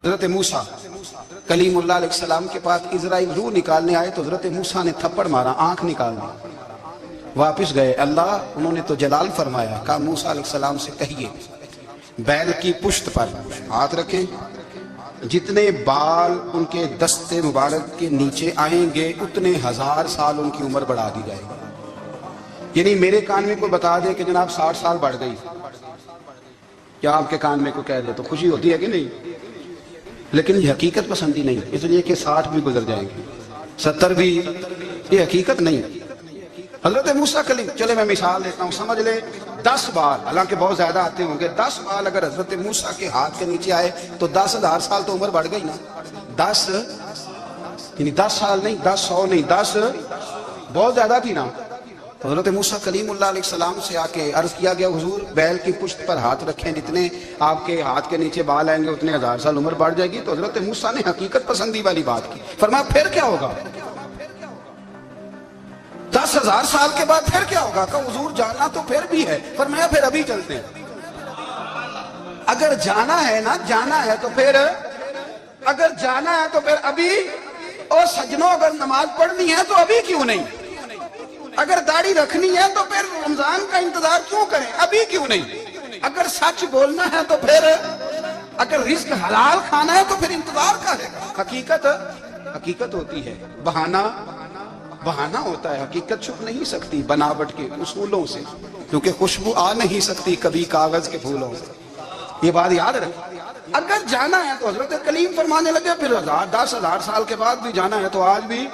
حضرت موسیٰ کلیم اللہ علیہ السلام کے پاس اسرائیل روح نکالنے آئے تو حضرت موسیٰ نے تھپڑ مارا، آنکھ نکال دی، واپس گئے۔ اللہ انہوں نے تو جلال فرمایا، کہا موسیٰ علیہ السلام سے کہیے بیل کی پشت پر ہاتھ رکھیں، جتنے بال ان کے دست مبارک کے نیچے آئیں گے اتنے 1000 سال ان کی عمر بڑھا دی جائے گی۔ یعنی میرے کان میں کوئی بتا دے کہ جناب 60 سال بڑھ گئی، کیا آپ کے کان میں کوئی کہہ دے تو خوشی ہوتی ہے کہ نہیں؟ لیکن یہ حقیقت پسندی نہیں، اس لیے کہ 60 بھی گزر جائیں گے، 70 بھی، یہ حقیقت نہیں۔ حضرت موسیٰ کلیم، چلے میں مثال دیتا ہوں، سمجھ لے 10 بال، حالانکہ بہت زیادہ آتے ہوں گے، 10 بال اگر حضرت موسیٰ کے ہاتھ کے نیچے آئے تو 10,000 سال تو عمر بڑھ گئی نا۔ 10 یعنی 10 سال نہیں، 10 100 نہیں، 10 بہت زیادہ تھی نا۔ تو حضرت موسیٰ کلیم اللہ علیہ السلام سے آ کے عرض کیا گیا، حضور بیل کی پشت پر ہاتھ رکھیں، جتنے آپ کے ہاتھ کے نیچے بال آئیں گے اتنے 1000 سال عمر بڑھ جائے گی۔ تو حضرت موسیٰ نے حقیقت پسندی والی بات کی، فرمایا پھر کیا ہوگا؟ 10,000 سال کے بعد پھر کیا ہوگا؟ کہا حضور جانا تو پھر بھی ہے، فرمایا پھر ابھی چلتے ہیں۔ اگر جانا ہے نا، جانا ہے تو پھر، اگر جانا ہے تو پھر ابھی، اور سجنوں اگر نماز پڑھنی ہے تو ابھی کیوں نہیں؟ اگر داڑھی رکھنی ہے تو پھر رمضان کا انتظار کیوں کریں، ابھی کیوں نہیں؟ اگر سچ بولنا ہے تو پھر، اگر رزق حلال کھانا ہے تو پھر انتظار کا ہے۔ حقیقت ہوتی ہے، بہانہ ہوتا ہے، حقیقت چھپ نہیں سکتی بناوٹ کے اصولوں سے، کیونکہ خوشبو آ نہیں سکتی کبھی کاغذ کے پھولوں سے۔ یہ بات یاد رکھ، اگر جانا ہے تو حضرت کلیم فرمانے لگے پھر 10,000 سال کے بعد بھی جانا ہے تو آج بھی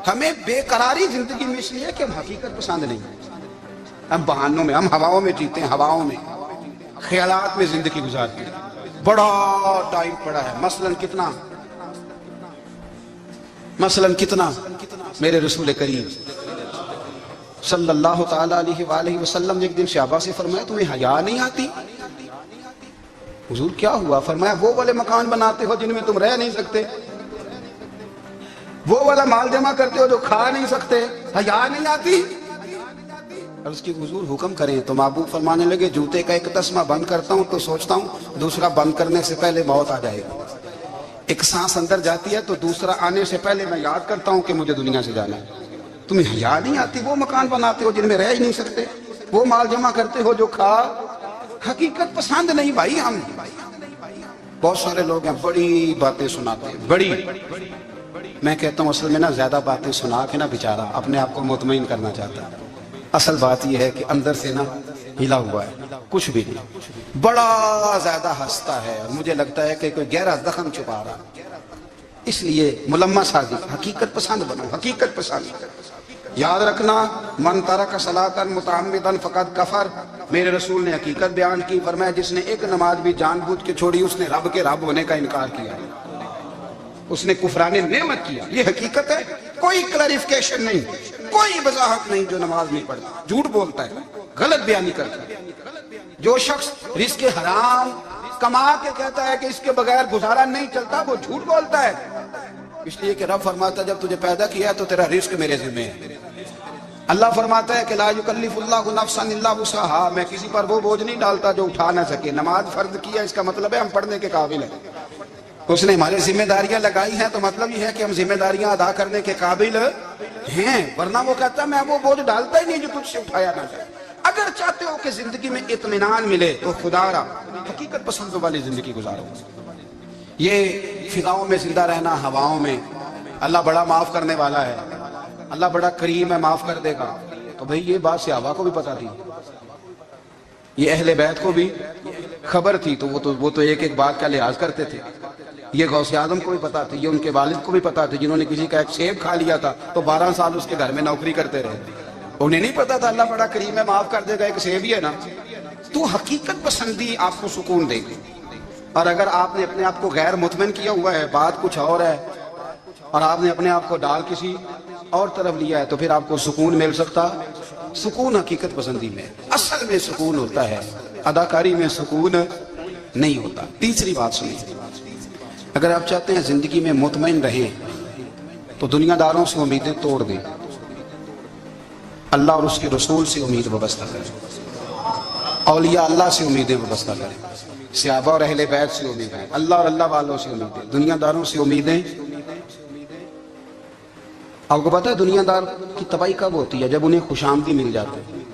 ہمیں بے قراری زندگی میں اس لیے کہ ہم حقیقت پسند نہیں، ہم بہانوں میں، ہم ہواؤں میں جیتے ہیں، ہواؤں میں، خیالات میں زندگی گزارتے ہیں۔ بڑا ٹائم پڑا ہے، مثلاً کتنا میرے رسول کریم صلی اللہ تعالیٰ علیہ وآلہ وسلم نے ایک دن صحابہ سے فرمایا تمہیں حیا نہیں آتی؟ حضور کیا ہوا؟ فرمایا وہ والے مکان بناتے ہو جن میں تم رہ نہیں سکتے، وہ والا مال جمع کرتے ہو جو کھا نہیں سکتے، حیا نہیں آتی؟ عرض کی حضور حکم کریں تو محبوب فرمانے لگے جوتے کا ایک تسمہ بند کرتا ہوں تو سوچتا ہوں دوسرا بند کرنے سے پہلے موت آ جائے گی، ایک سانس اندر جاتی ہے تو دوسرا آنے سے پہلے میں یاد کرتا ہوں کہ مجھے دنیا سے جانا ہے۔ تمہیں حیا نہیں آتی؟ وہ مکان بناتے ہو جن میں رہ ہی نہیں سکتے، وہ مال جمع کرتے ہو جو کھا، حقیقت پسند نہیں بھائی ہم۔ بہت سارے لوگ ہیں بڑی باتیں سناتے ہیں، بڑی، میں کہتا ہوں اصل میں نا زیادہ باتیں سنا کے نا بیچارہ اپنے آپ کو مطمئن کرنا چاہتا ہے، اصل بات یہ ہے کہ اندر سے نا ہلا ہوا ہے، کچھ بھی نہیں، بڑا زیادہ ہنستا ہے، مجھے لگتا ہے کہ کوئی گہرا زخم چھپا رہا۔ اس لیے ملمہ سازی، حقیقت پسند بنو، حقیقت پسند۔ یاد رکھنا من ترک صلاۃ متعمدا فقد کفر، میرے رسول نے حقیقت بیان کی، فرمایا جس نے ایک نماز بھی جان بوجھ کے چھوڑی اس نے رب کے رب ہونے کا انکار کیا، اس نے کفران نعمت کیا۔ یہ حقیقت ہے، کوئی کلیریفیکیشن نہیں، کوئی وضاحت نہیں۔ جو نماز نہیں پڑھتا جھوٹ بولتا ہے، غلط بیانی کرتا ہے۔ جو شخص رزق حرام کما کے کہتا ہے کہ اس کے بغیر گزارا نہیں چلتا، وہ جھوٹ بولتا ہے، اس لیے کہ رب فرماتا ہے جب تجھے پیدا کیا ہے تو تیرا رزق میرے ذمہ ہے۔ اللہ فرماتا ہے کہ لا یکلف اللہ نفسا الا وسعها، میں کسی پر وہ بوجھ نہیں ڈالتا جو اٹھا نہ سکے۔ نماز فرض کیا اس کا مطلب ہے ہم پڑھنے کے قابل ہیں، اس نے ہمارے ذمہ داریاں لگائی ہیں تو مطلب یہ ہے کہ ہم ذمہ داریاں ادا کرنے کے قابل ہیں، ورنہ وہ کہتا ہے میں وہ بوجھ ڈالتا ہی نہیں جو تجھ سے اٹھایا نہ جائے۔ اگر چاہتے ہو کہ زندگی میں اطمینان ملے تو خدا را حقیقت پسندوں والی زندگی گزارو۔ یہ فضاؤں میں زندہ رہنا، ہواؤں میں، اللہ بڑا معاف کرنے والا ہے، اللہ بڑا کریم ہے، معاف کر دے گا، تو بھئی یہ بات صحابہ کو بھی پتا تھی، یہ اہل بیت کو بھی خبر تھی، تو وہ تو ایک ایک بات کا لحاظ کرتے تھے۔ یہ غوث اعظم کو بھی پتا تھی، یہ ان کے والد کو بھی پتا تھی، جنہوں نے کسی کا ایک سیب کھا لیا تھا تو 12 سال اس کے گھر میں نوکری کرتے رہے، انہیں نہیں پتا تھا اللہ بڑا کریم ہے، معاف کر دے گا، ایک سیب ہی ہے نا۔ تو حقیقت پسندی آپ کو سکون دے گی، اور اگر آپ نے اپنے آپ کو غیر مطمئن کیا ہوا ہے، بات کچھ اور ہے، اور آپ نے اپنے آپ کو ڈال کسی اور طرف لیا ہے، تو پھر آپ کو سکون مل سکتا؟ سکون حقیقت پسندی میں، اصل میں سکون ہوتا ہے، اداکاری میں سکون نہیں ہوتا۔ تیسری بات سنیے، اگر آپ چاہتے ہیں زندگی میں مطمئن رہیں تو دنیا داروں سے امیدیں توڑ دیں، اللہ اور اس کے رسول سے امید وابستہ کریں، اولیاء اللہ سے امیدیں وابستہ کریں، صحابہ اور اہل بیت سے امید ہے، اللہ اور اللہ والوں سے امید ہے، دنیا داروں سے امیدیں۔ آپ کو پتا ہے دنیا دار کی تباہی کب ہوتی ہے؟ جب انہیں خوشامدی مل جاتے ہیں۔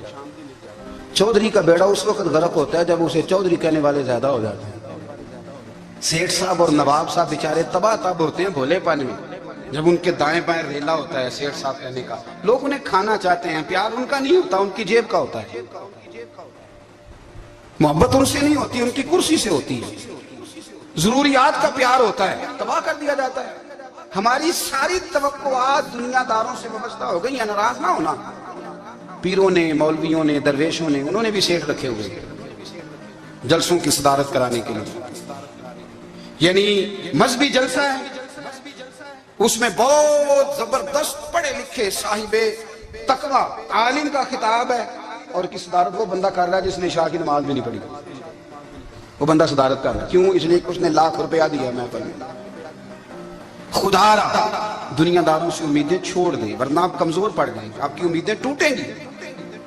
چودھری کا بیڑا اس وقت غرق ہوتا ہے جب اسے چودھری کہنے والے زیادہ ہو جاتے ہیں۔ سیٹھ صاحب اور نواب صاحب بیچارے تباہ تب ہوتے ہیں بھولے پن میں، جب ان کے دائیں بائیں ریلا ہوتا ہے سیٹھ صاحب کہنے کا، لوگ انہیں کھانا چاہتے ہیں، پیار ان کا نہیں ہوتا، ان کی جیب کا ہوتا ہے، محبت ان سے نہیں ہوتی، ان کی کرسی سے ہوتی ہے، ضروریات کا پیار ہوتا ہے، تباہ کر دیا جاتا ہے۔ ہماری ساری توقعات دنیا داروں سے وابستہ ہو گئی ہیں، ناراض نہ ہونا۔ پیروں نے، مولویوں نے، درویشوں نے، انہوں نے بھی سیٹھ رکھے ہوئے ہیں جلسوں کی صدارت کرانے کے لیے، یعنی مذہبی جلسہ ہے، اس میں بہت زبردست پڑھے لکھے صاحب تقویٰ عالم کا خطاب ہے، اور کی صدارت وہ بندہ کر رہا ہے جس نے عشاء کی نماز بھی نہیں پڑھی، وہ بندہ صدارت کر رہا ہے، کیوں؟ اس لیے کہ اس نے ₹1,00,000 دیا محفل میں۔ خدا را دنیا داروں سے امیدیں چھوڑ دیں، ورنہ آپ کمزور پڑ جائیں گے، آپ کی امیدیں ٹوٹیں گی۔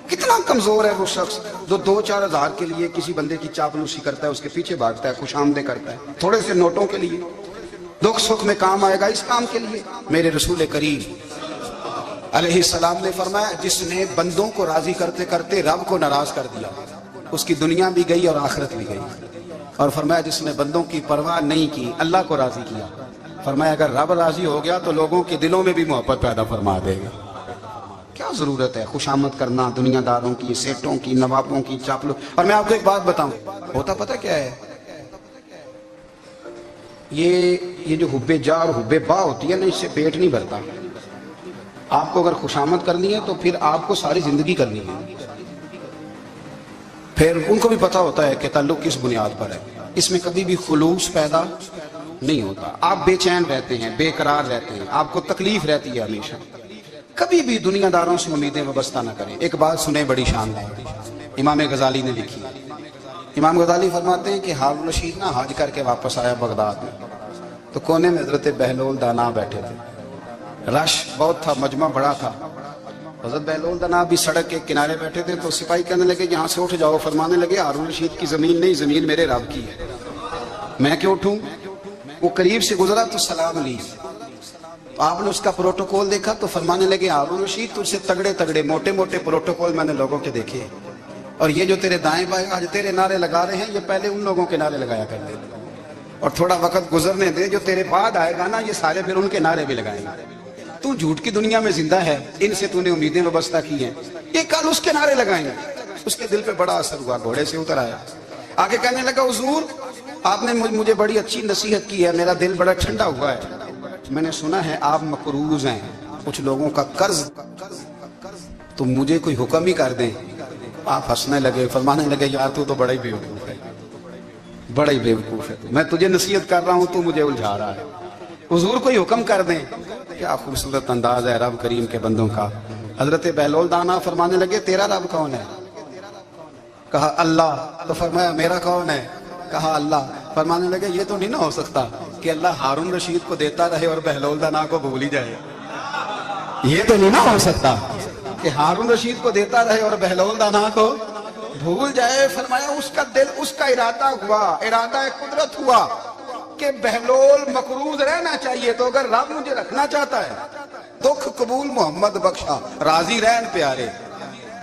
کتنا کمزور ہے وہ شخص جو 2-4 ہزار کے لیے کسی بندے کی چاپلوسی کرتا ہے، اس کے پیچھے بھاگتا ہے، خوش آمدیں کرتا ہے، تھوڑے سے نوٹوں کے لیے، دکھ سکھ میں کام آئے گا اس کام کے لیے۔ میرے رسول کریم علیہ السلام نے فرمایا، جس نے بندوں کو راضی کرتے کرتے رب کو ناراض کر دیا، اس کی دنیا بھی گئی اور آخرت بھی گئی، اور فرمایا جس نے بندوں کی پرواہ نہیں کی، اللہ کو راضی کیا، فرمایا اگر رب راضی ہو گیا تو لوگوں کے دلوں میں بھی محبت پیدا فرما دے گا۔ کیا ضرورت ہے خوشامد کرنا دنیا داروں کی، سیٹوں کی، نوابوں کی، چاپلو۔ اور میں آپ کو ایک بات بتاؤں، ہوتا پتہ کیا ہے؟ یہ جو حب جا اور حب با ہوتی ہے نا، اس سے پیٹ نہیں بھرتا۔ آپ کو اگر خوشامد کرنی ہے تو پھر آپ کو ساری زندگی کرنی ہے، پھر ان کو بھی پتہ ہوتا ہے کہ تعلق کس بنیاد پر ہے، اس میں کبھی بھی خلوص پیدا نہیں ہوتا۔ آپ بے چین رہتے ہیں، بے قرار رہتے ہیں، آپ کو تکلیف رہتی ہے ہمیشہ۔ کبھی بھی دنیا داروں سے امیدیں وابستہ نہ کریں۔ ایک بات سنیں بڑی شاندار، امام غزالی نے لکھی۔ امام غزالی فرماتے ہیں کہ ہارون رشید نہ حج کر کے واپس آیا بغداد میں، تو کونے میں حضرت بہلول دانا بیٹھے تھے، رش بہت تھا، مجمع بڑا تھا۔ حضرت بہلول دانا بھی سڑک کے کنارے بیٹھے تھے، تو سپاہی کہنے لگے یہاں سے اٹھ جاؤ، فرمانے لگے ہارون رشید کی زمین نہیں، زمین میرے رب کی ہے، میں کیوں اٹھوں؟ وہ قریب سے گزرا تو سلام لی، آپ نے اس کا پروٹوکول دیکھا تو فرمانے لگے ہارون رشید تجھ سے تگڑے تگڑے موٹے موٹے پروٹوکول میں نے لوگوں کے دیکھے، اور یہ جو تیرے دائیں بائیں آج تیرے نعرے لگا رہے ہیں، یہ پہلے ان لوگوں کے نعرے لگایا کرتے تھے، اور تھوڑا وقت گزرنے دے، جو تیرے بعد آئے گا نا یہ سارے پھر ان کے نعرے بھی لگائیں گے۔ تو جھوٹ کی دنیا میں زندہ ہے، ان سے تو نے امیدیں وابستہ کی ہیں، یہ کل اس کے نعرے لگائیں گے۔ اس کے دل پہ بڑا اثر ہوا، گھوڑے سے اتر آیا، آگے کہنے لگا حضور آپ نے مجھے بڑی اچھی نصیحت کی ہے، میرا دل بڑا ٹھنڈا ہوا ہے، میں نے سنا ہے آپ مقروض ہیں، کچھ لوگوں کا قرض، تو مجھے کوئی حکم ہی کر دیں۔ آپ ہنسنے لگے، فرمانے لگے یار تو بڑا ہی بیوقوف ہے، بڑا ہی بیوقوف ہے، میں تجھے نصیحت کر رہا ہوں تو مجھے الجھا رہا ہے، حضور کوئی حکم کر دیں۔ کیا خوبصورت انداز ہے رب کریم کے بندوں کا۔ حضرت بہلول دانا فرمانے لگے تیرا رب کون ہے؟ کہا اللہ۔ تو فرمایا میرا کون ہے؟ کہا اللہ۔ فرمانے لگے یہ تو نہیں نہ ہو سکتا کہ اللہ ہارون رشید کو دیتا رہے اور بہلول دانا کو بھول ہی جائے، یہ تو نہیں نہ ہو سکتا کہ ہارون رشید کو دیتا رہے اور بہلول دانا کو بھول جائے۔ فرمایا اس کا دل، اس کا ارادہ ہوا، ارادہ قدرت ہوا کہ بہلول مقروض رہنا چاہیے، تو اگر رب مجھے رکھنا چاہتا ہے، دکھ قبول محمد بخشا راضی رہن پیارے،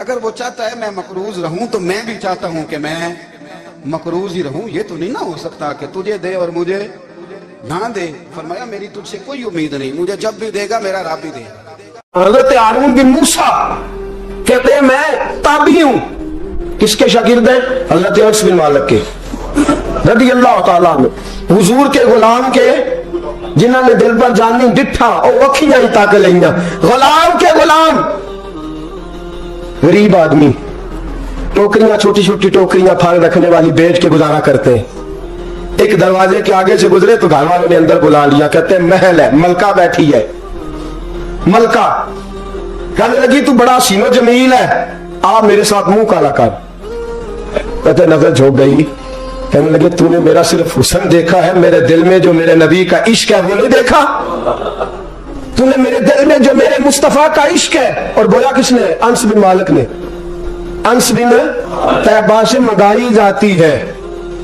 اگر وہ چاہتا ہے میں مقروض رہوں تو میں بھی چاہتا ہوں کہ میں مقروض ہی رہوں، یہ تو نہیں نہ ہو سکتا کہ تجھے دے اور مجھے نہ دے۔ فرمایا میری تجھ سے کوئی امید نہیں، مجھے جب بھی دے گا میرا رب بھی دے گا۔ حضرت ہارون بن موسیٰ کہتے ہیں میں تابعی ہوں، کس کے شاگرد ہیں؟ حضرت انس بن مالک کے رضی اللہ تعالیٰ عنہ، حضور کے غلام کے جنہوں نے دل پر جانی ڈٹھا اور وکھیاں ہی تاک لئیاں، غلام کے غلام، غریب آدمی، ٹوکریاں چھوٹی چھوٹی ٹوکریاں پھال رکھنے والی بیچ کے گزارا کرتے ہیں۔ ایک دروازے کے آگے سے گزرے تو گھر والوں نے اندر بلا لیا، کہتے ہیں محل ہے، ملکہ بیٹھی ہے، ملکہ کہنے لگی تو بڑا حسین و جمیل ہے، آپ میرے ساتھ منہ کالا کر۔ کہتے نظر جھوک گئی، کہنے لگے تو نے میرا صرف حسن دیکھا ہے، میرے دل میں جو میرے نبی کا عشق ہے وہ نہیں دیکھا؟ تو نے میرے دل میں جو میرے مصطفیٰ کا عشق ہے، اور بولا کس نے؟ انس بن مالک نے، انس بن طیبہ سے منگائی جاتی ہے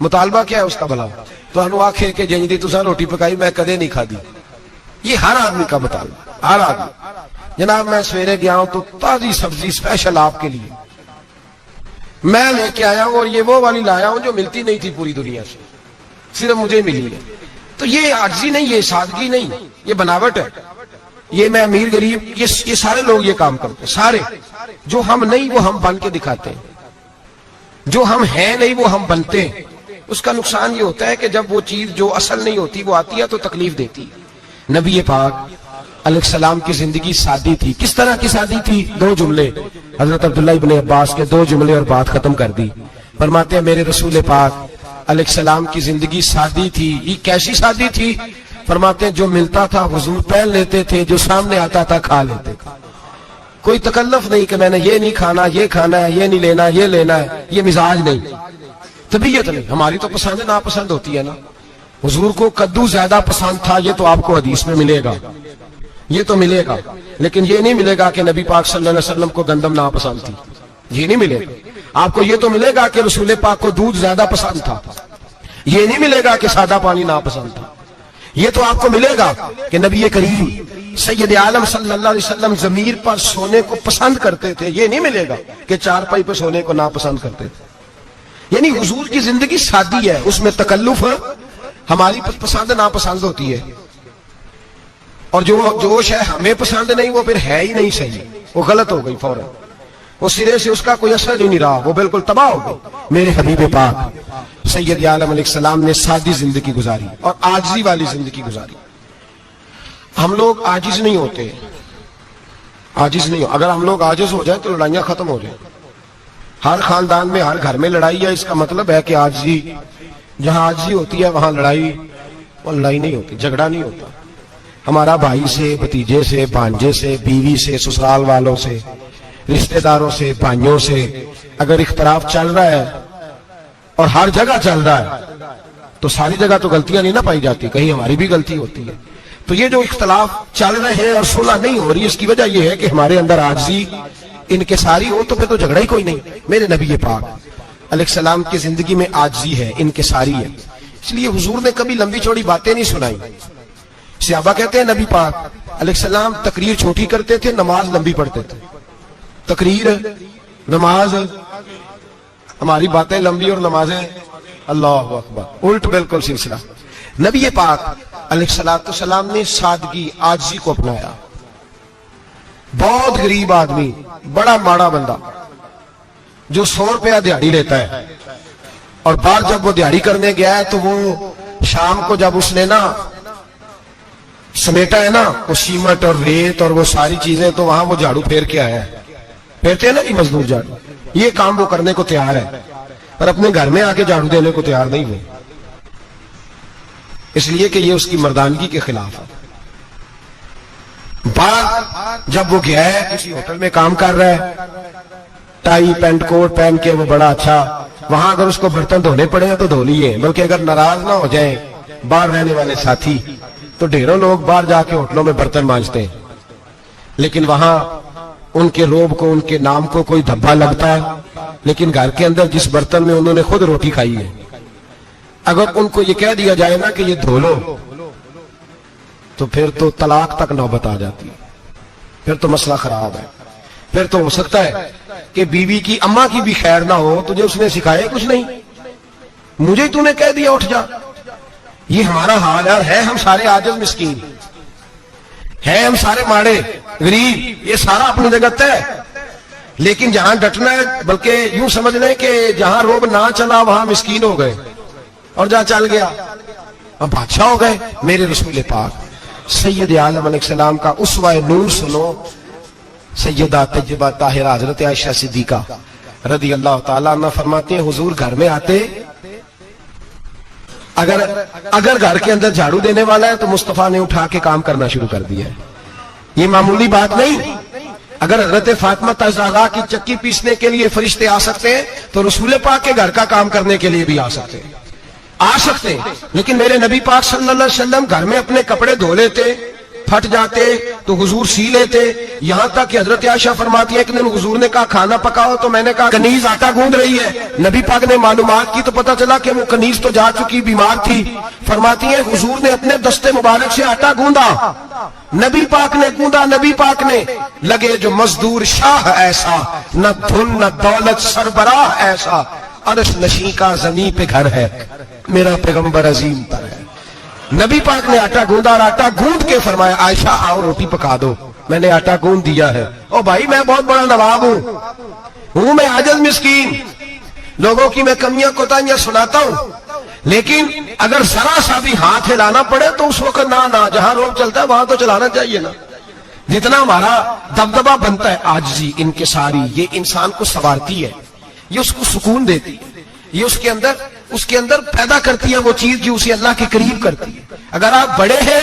مطالبہ کیا ہے اس کا بھلا؟ تو ہم آخر کہ جنجی تساں روٹی پکائی میں کدے نہیں کھا دی. یہ ہر آدمی کا مطالبہ، ہر آدمی. جناب میں سویرے گیا ہوں تو تازی سبزی اسپیشل آپ کے لیے میں لے کے آیا ہوں، اور یہ وہ والی لایا ہوں جو ملتی نہیں تھی پوری دنیا سے، صرف مجھے ملی ہے. تو یہ عاجزی نہیں، یہ سادگی نہیں، یہ بناوٹ ہے. یہ میں امیر غریب یہ سارے لوگ یہ کام کرتے ہیں، سارے. جو ہم نہیں وہ ہم بن کے دکھاتے ہیں، جو ہم ہیں نہیں وہ ہم بنتے ہیں. اس کا نقصان یہ ہوتا ہے کہ جب وہ چیز جو اصل نہیں ہوتی وہ آتی ہے تو تکلیف دیتی. نبی پاک علیہ السلام کی زندگی سادی تھی. کس طرح کی سادی تھی؟ 2 جملے حضرت عبداللہ ابن عباس کے 2 جملے اور بات ختم کر دی. فرماتے ہیں میرے رسول پاک علیہ السلام کی زندگی سادی تھی. یہ کیسی سادی تھی؟ فرماتے ہیں جو ملتا تھا حضور پہن لیتے تھے، جو سامنے آتا تھا کھا لیتے تھے. کوئی تکلف نہیں کہ میں نے یہ نہیں کھانا، یہ کھانا ہے، یہ نہیں لینا، یہ لینا ہے. یہ مزاج نہیں، طبیعت نہیں. ہماری تو پسند ناپسند ہوتی ہے نا. حضور کو کدو زیادہ پسند تھا، یہ تو آپ کو حدیث میں ملے گا، یہ تو ملے گا. لیکن یہ نہیں ملے گا کہ نبی پاک صلی اللہ علیہ وسلم کو گندم ناپسند تھی. یہ نہیں ملے گا. آپ کو یہ تو ملے گا کہ رسول پاک کو دودھ زیادہ پسند تھا. یہ نہیں ملے گا کہ سادہ پانی ناپسند تھا. یہ تو آپ کو ملے گا کہ نبی کریم سید عالم صلی اللہ علیہ وسلم ضمیر پر سونے کو پسند کرتے تھے. یہ نہیں ملے گا کہ چارپائی پہ سونے کو ناپسند کرتے تھے. یعنی حضور کی زندگی سادی ہے، اس میں تکلف ہماری پسند ناپسند ہوتی ہے. اور جو شے ہمیں پسند نہیں وہ پھر ہے ہی نہیں صحیح، وہ غلط ہو گئی فوراً. وہ سرے سے اس کا کوئی اثر ہی نہیں رہا، وہ بالکل تباہ ہو گئی. میرے حبیب پاک سید عالم علیہ السلام نے سادی زندگی گزاری اور عاجزی والی زندگی گزاری. ہم لوگ عاجز نہیں ہوتے، عاجز نہیں. اگر ہم لوگ عاجز ہو جائیں تو لڑائیاں ختم ہو جائیں. ہر خاندان میں ہر گھر میں لڑائی ہے، اس کا مطلب ہے کہ عاجزی، جہاں عاجزی ہوتی ہے وہاں لڑائی نہیں ہوتی، جھگڑا نہیں ہوتا. ہمارا بھائی سے، بھتیجے سے، بھانجے سے، بیوی سے، سسرال والوں سے، رشتہ داروں سے، بھائیوں سے اگر اختلاف چل رہا ہے اور ہر جگہ چل رہا ہے تو ساری جگہ تو غلطیاں نہیں نہ پائی جاتی، کہیں ہماری بھی غلطی ہوتی ہے. تو یہ جو اختلاف چل رہے ہیں اور صلح نہیں ہو رہی، اس کی وجہ یہ ہے کہ ہمارے اندر عاجزی انکساری ہو، تو پھر تو جھگڑا ہی کوئی نہیں. میرے نبی پاک علیہ السلام کی زندگی میں عاجزی ہے، انکساری ہے. اس لیے حضور نے کبھی لمبی چوڑی باتیں نہیں سنائی. صحابہ کہتے ہیں نبی پاک علیہ السلام تقریر چھوٹی کرتے تھے، نماز لمبی پڑھتے تھے. تقریر، نماز، ہماری باتیں لمبی اور نمازیں اللہ اکبر الٹ بالکل سلسلہ. نبی پاک علیہ السلام نے سادگی، عاجزی کو اپنایا. بہت غریب آدمی، بڑا ماڑا بندہ جو 100 روپیہ دیہڑی لیتا ہے، اور باہر جب وہ دیہڑی کرنے گیا ہے تو وہ شام کو جب اس نے نا سمیٹا ہے نا وہ سیمٹ اور ریت اور وہ ساری چیزیں، تو وہاں وہ جھاڑو پھیر کے آیا ہے. پھیرتے ہیں نا کہ مزدور جھاڑو، یہ کام وہ کرنے کو تیار ہے، پر اپنے گھر میں آ کے جھاڑو دینے کو تیار نہیں ہوئے، اس لیے کہ یہ اس کی مردانگی کے خلاف ہے. باہر جب وہ گیا ہے کسی ہوٹل میں کام کر رہا ہے، ٹائی پینٹ کوٹ پہن کے وہ بڑا اچھا، وہاں اگر اس کو برتن دھونے پڑے ہیں تو دھو لیے، بلکہ اگر ناراض نہ ہو جائیں باہر رہنے والے ساتھی تو ڈھیروں لوگ باہر جا کے ہوٹلوں میں برتن مانجتے ہیں، لیکن وہاں ان کے روب کو، ان کے نام کو کوئی دھبا لگتا ہے. لیکن گھر کے اندر جس برتن میں انہوں نے خود روٹی کھائی ہے، اگر ان کو یہ کہہ دیا جائے نا کہ یہ دھو لو تو پھر تو طلاق تک نوبت آ جاتی ہے، پھر تو مسئلہ خراب ہے. پھر تو ہو سکتا ہے کہ بیوی کی اماں کی بھی خیر نہ ہو، تجھے اس نے سکھایا کچھ نہیں، مجھے تو نے کہہ دیا اٹھ جا. یہ ہمارا حال ہے. ہم سارے عاجز مسکین ہیں، ہم سارے ماڑے غریب، یہ سارا اپنی جگہ طے. لیکن جہاں ڈٹنا ہے، بلکہ یوں سمجھ لیں کہ جہاں روب نہ چلا وہاں مسکین ہو گئے، اور جہاں چل گیا اب بادشاہ ہو گئے. میرے رسول پاک سید عالم علیہ السلام کا اسوہ نور سنو. سیدہ طیبہ طاہرہ حضرت عائشہ صدیقہ رضی اللہ تعالیٰ عنہ فرماتے ہیں حضور گھر میں آتے، اگر گھر کے اندر جھاڑو دینے والا ہے تو مصطفیٰ نے اٹھا کے کام کرنا شروع کر دیا ہے. یہ معمولی بات نہیں. اگر حضرت فاطمہ الزہرا کی چکی پیسنے کے لیے فرشتے آ سکتے ہیں تو رسول پاک کے گھر کا کام کرنے کے لیے بھی آ سکتے ہیں. لیکن میرے نبی پاک صلی اللہ علیہ وسلم گھر میں اپنے کپڑے دھو لیتے، پھٹ جاتے تو حضور سی لیتے. یہاں تک کہ حضرت عائشہ فرماتی ہے ایک دن حضور نے کہا کھانا پکاؤ تو میں نے کہا کنیز آٹا گوندھ رہی ہے. نبی پاک نے معلومات کی تو پتا چلا کہ وہ کنیز تو جا چکی بیمار تھی. فرماتی ہے حضور نے اپنے دستے مبارک سے آٹا گوندا, نبی پاک نے گوندا, نبی پاک نے. لگے جو مزدور شاہ ایسا, نہ دھن نہ دولت سربراہ ایسا, عرش نشین کا زمین پہ گھر ہے, میرا پیغمبر عظیم پر ہے. نبی پاک نے آٹا گوندا اور آٹا گوند کے فرمایا عائشہ آؤ روٹی پکا دو. میں نے آٹا گوند دیا ہے. او بھائی میں بہت بڑا نواب ہوں میں عاجز مسکین, لوگوں کی میں کمیاں کوتاہیاں سناتا ہوں, لیکن اگر ذرا سا بھی ہاتھ ہلانا پڑے تو اس وقت نہ جہاں روڈ چلتا ہے وہاں تو چلانا چاہیے نا. جتنا ہمارا دبدبا بنتا ہے عاجزی انکساری, یہ انسان کو سنوارتی ہے, یہ اس کو سکون دیتی ہے, یہ اس کے اندر پیدا کرتی ہے وہ چیز جو اسے اللہ کے قریب کرتی ہے. اگر آپ بڑے ہیں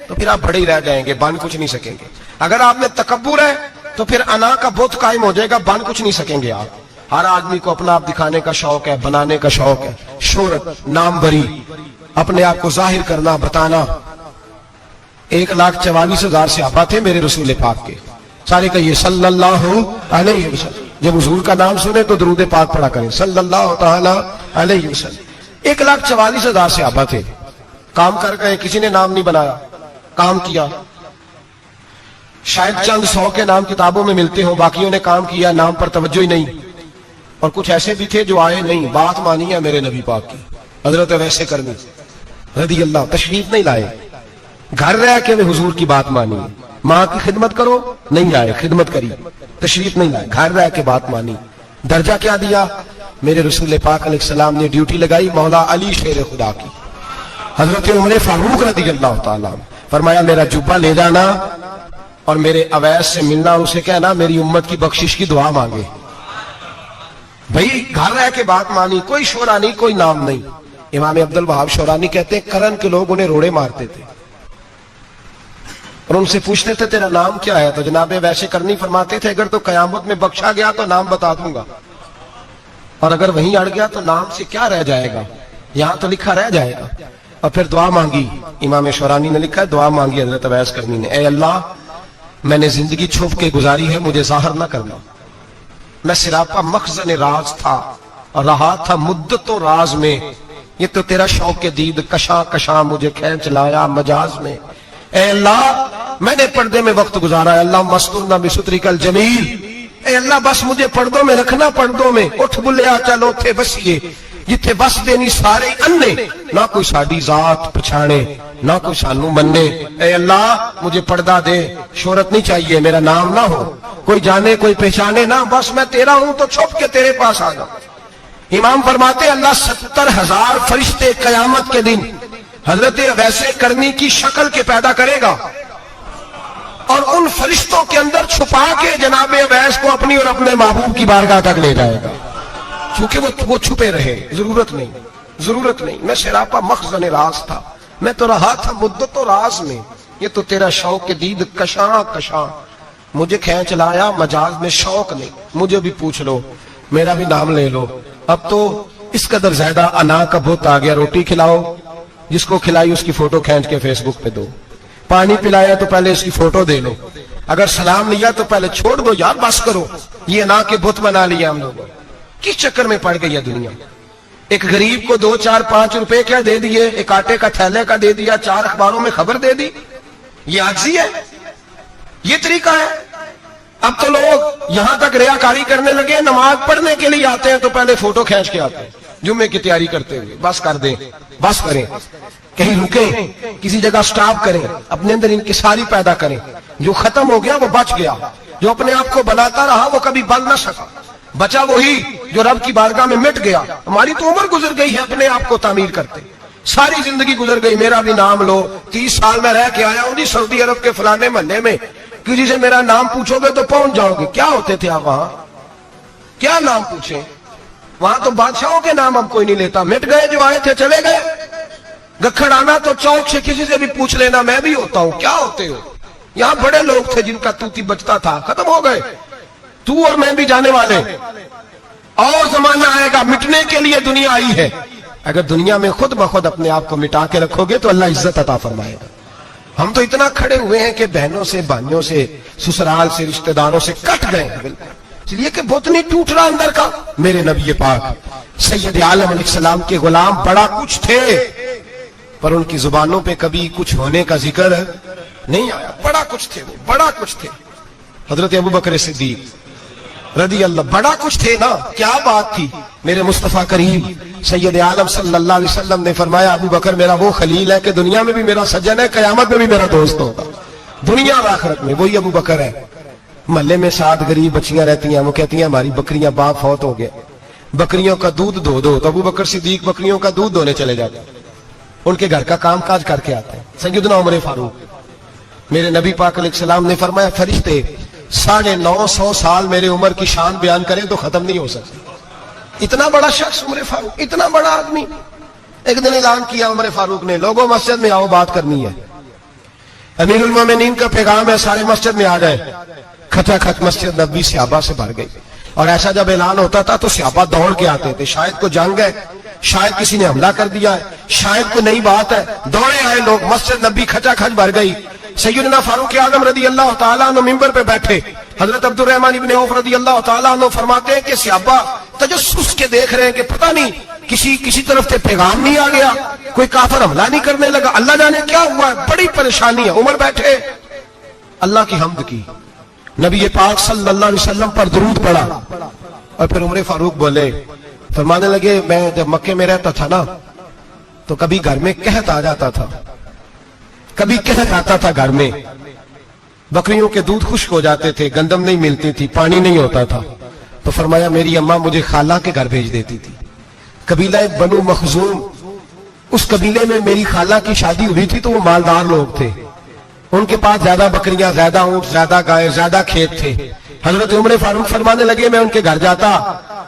تو پھر آپ بڑے ہی رہ جائیں گے, بن کچھ نہیں سکیں گے. اگر آپ میں تکبر ہے تو پھر انا کا بت قائم ہو جائے گا, بن کچھ نہیں سکیں گے آپ. ہر آدمی کو اپنا آپ دکھانے کا شوق ہے, بنانے کا شوق ہے, شہرت, نام بری, اپنے آپ کو ظاہر کرنا, بتانا. 1,44,000 صحابہ تھے میرے رسول پاک کے, سارے کہیے صلی اللہ علیہ وسلم. جب حضور کا نام سنے تو درود پاک پڑھا کریں صلی اللہ تعالی علیہ وسلم. 1,44,000 صحابہ تھے, کام کر گئے, کسی نے نام نہیں بنایا, کام کیا. شاید چند 100 کے نام کتابوں میں ملتے ہوں, باقیوں نے کام کیا, نام پر توجہ ہی نہیں. اور کچھ ایسے بھی تھے جو آئے نہیں, بات مانی ہے میرے نبی پاک کی, حضرت ویسے کرنی رضی اللہ, تشریف نہیں لائے, گھر رہ کے وہ حضور کی بات مانی. ماں کی خدمت کرو, نہیں آئے, خدمت کری, تشریف نہیں لائے, گھر رہ کے بات مانی. درجہ کیا دیا میرے رسول پاک علیہ السلام نے؟ ڈیوٹی لگائی مولا علی شیر خدا کی, حضرت عمر فاروق رضی اللہ تعالیٰ. فرمایا میرا جبہ لے جانا اور میرے اویس سے ملنا, اسے کہنا میری امت کی بخشش کی دعا مانگے. بھئی گھر رہ کے بات مانی, کوئی شورا نہیں, کوئی نام نہیں. امام عبد الوہاب شورانی کہتے ہیں کرن کے لوگ انہیں روڑے مارتے تھے اور ان سے پوچھتے تھے تیرا نام کیا ہے, تو جناب ویسے کرنی فرماتے تھے اگر تو قیامت میں بخشا گیا تو نام بتا دوں گا, اور اگر وہیں اڑ گیا تو نام سے کیا رہ جائے گا, یہاں تو لکھا رہ جائے گا. اور پھر دعا مانگی, امام شورانی نے لکھا ہے دعا مانگی حضرت اویس کرنی نے, اے اللہ میں نے زندگی چھپ کے گزاری ہے, مجھے ظاہر نہ کرنا. میں سراپا مخزن راز تھا اور رہا تھا مدت و راز میں, یہ تو تیرا شوق دید کشاں کشاں مجھے کھینچ لایا مجاز میں. اے اللہ میں نے پردے میں وقت گزارا ہے, اللہ مسترنا بسترک الجمیل. اے اللہ بس مجھے پردوں میں رکھنا, پردوں میں. اٹھ بلیا چلو تھے بسیے جتھے بس دینی سارے انے, نہ کوئی ساڈی ذات پچھانے نہ کوئی سانو مننے. اے اللہ مجھے پردہ دے, شہرت نہیں چاہیے, میرا نام نہ ہو, کوئی جانے کوئی پہچانے نہ, بس میں تیرا ہوں تو چھپ کے تیرے پاس آ جاؤں. امام فرماتے اللہ 70,000 فرشتے قیامت کے دن حضرت ویسے کرنی کی شکل کے پیدا کرے گا, اور ان فرشتوں کے اندر چھپا کے جناب اویس کو اپنی اور اپنے محبوب کی بارگاہ تک لے جائے گا, چونکہ وہ چھپے رہے. ضرورت نہیں. میں سراپا مخزن راز تھا, میں تو رہا تھا مدت و راز میں, یہ تو تیرا شوق دید کشاں کشاں مجھے کھینچ لایا مجاز میں. شوق نہیں, مجھے بھی پوچھ لو, میرا بھی نام لے لو. اب تو اس قدر زیادہ انا کا بت آ گیا, روٹی کھلاؤ, جس کو کھلائی اس کی فوٹو کھینچ کے فیس بک پہ دو, پانی پلایا تو پہلے اس کی فوٹو دے لو, اگر سلام لیا تو پہلے چھوڑ دو یار, بس کرو. یہ انا کے بت بنا لیا ہم لوگوں. کس چکر میں پڑ گئی ہے دنیا؟ ایک غریب کو 2 4 5 روپے کیا دے دیے, ایک آٹے کا تھیلے کا دے دیا, 4 اخباروں میں خبر دے دی, یہ عاجزی ہے؟ یہ طریقہ ہے؟ اب تو لوگ یہاں تک ریاکاری کرنے لگے, نماز پڑھنے کے لیے آتے ہیں تو پہلے فوٹو کھینچ کے آتے ہیں, جمعے کی تیاری کرتے ہوئے. بس کر دیں, بس کریں, کہیں رکیں, کسی جگہ سٹاپ کریں, اپنے اندر انکساری پیدا کریں. جو ختم ہو گیا وہ بچ گیا, جو اپنے آپ کو بناتا رہا وہ کبھی بن نہ سکا. بچا وہی جو رب کی بارگاہ میں مٹ گیا. ہماری تو عمر گزر گئی ہے اپنے آپ کو تعمیر کرتے, ساری زندگی گزر گئی. میرا بھی نام لو, 30 سال میں رہ کے آیا ہوں جی سعودی عرب کے فلانے محلے میں, کسی سے میرا نام پوچھو گے تو پہنچ جاؤ گے. کیا ہوتے تھے آپ وہاں, کیا نام پوچھیں؟ وہاں تو بادشاہوں کے نام اب کوئی نہیں لیتا, مٹ گئے, جو آئے تھے چلے گئے. گکھڑ آنا تو چوک سے کسی سے بھی پوچھ لینا, میں بھی ہوتا ہوں. کیا ہوتے ہو؟ یہاں بڑے لوگ تھے جن کا توتی بچتا تھا, ختم ہو گئے. تو اور میں بھی جانے والے, اور زمانہ آئے گا. مٹنے کے لیے دنیا آئی ہے. اگر دنیا میں خود بخود اپنے آپ کو مٹا کے رکھو گے تو اللہ عزت عطا فرمائے گا. ہم تو اتنا کھڑے ہوئے ہیں کہ بہنوں سے بھائیوں سے سسرال سے رشتہ داروں سے کٹ گئے ہیں بالکل، اس لیے کہ بت نہیں ٹوٹ رہا اندر کا. میرے نبی پاک سید عالم علیہ السلام کے غلام بڑا کچھ تھے، پر ان کی زبانوں پہ کبھی کچھ ہونے کا ذکر نہیں آیا. بڑا کچھ تھے، وہ بڑا کچھ تھے. حضرت ابو بکر صدیق رضی اللہ بڑا کچھ تھے نا. کیا بات تھی. میرے مصطفیٰ کریم سید عالم صلی اللہ علیہ وسلم نے فرمایا ابو بکر میرا وہ خلیل ہے کہ دنیا میں بھی میرا سجن ہے، قیامت میں بھی میرا دوست ہوگا، دنیا اور آخرت میں. وہی ابو بکر ہے. محلے میں 7 غریب بچیاں رہتی ہیں، وہ کہتی ہیں ہماری بکریاں باپ فوت ہو گئے، بکریوں کا دودھ دو دو. تو ابو بکر صدیق بکریوں کا دودھ دونے چلے جاتے ہیں، ان کے گھر کا کام کاج کر کے آتے ہیں. سیدنا عمر فاروق میرے نبی پاک علیہ السلام نے فرمایا فرشتے 950 سال میرے عمر کی شان بیان کریں تو ختم نہیں ہو سکتی. اتنا بڑا شخص عمر فاروق، اتنا بڑا آدمی. ایک دن اعلان کیا عمر فاروق نے، لوگوں مسجد میں آؤ بات کرنی ہے. امیر المومنین کا پیغام ہے سارے مسجد میں آ جائیں. کھچا کھچ مسجد نبوی صحابہ سے بھر گئی. اور ایسا جب اعلان ہوتا تھا تو صحابہ دوڑ کے آتے تھے، شاید کو جنگ ہے، شاید کسی نے حملہ کر دیا ہے، شاید کوئی نئی بات ہے. دوڑے آئے لوگ، مسجد نبوی کھچا کھچ بھر گئی. سیدنا فاروق اعظم رضی اللہ تعالیٰ عنہ ممبر پہ بیٹھے. حضرت عبد الرحمن ابن عوف رضی اللہ تعالیٰ عنہ فرماتے ہیں کہ صحابہ تجسس کے دیکھ رہے ہیں کہ پتہ نہیں کسی طرف سے پیغام نہیں آ گیا، کوئی کافر حملہ نہیں کرنے لگا، اللہ جانے کیا ہوا ہے. بڑی پریشانی ہے. عمر بیٹھے، اللہ کی حمد کی، نبی پاک صلی اللہ علیہ وسلم پر درود پڑا، اور پھر عمر فاروق بولے، فرمانے لگے میں جب مکے میں رہتا تھا نا تو کبھی گھر میں قحط آ جاتا تھا، کبھی قحط آتا تھا گھر میں، بکریوں کے دودھ خشک ہو جاتے تھے، گندم نہیں ملتی تھی، پانی نہیں ہوتا تھا. تو فرمایا میری اماں مجھے خالہ کے گھر بھیج دیتی تھی. قبیلہ بنو مخزوم، اس قبیلے میں میری خالہ کی شادی ہوئی تھی تو وہ مالدار لوگ تھے، ان کے پاس زیادہ بکریاں، زیادہ اونٹ، زیادہ گائے، زیادہ کھیت تھے. حضرت عمر فاروق فرمانے لگے میں ان کے گھر جاتا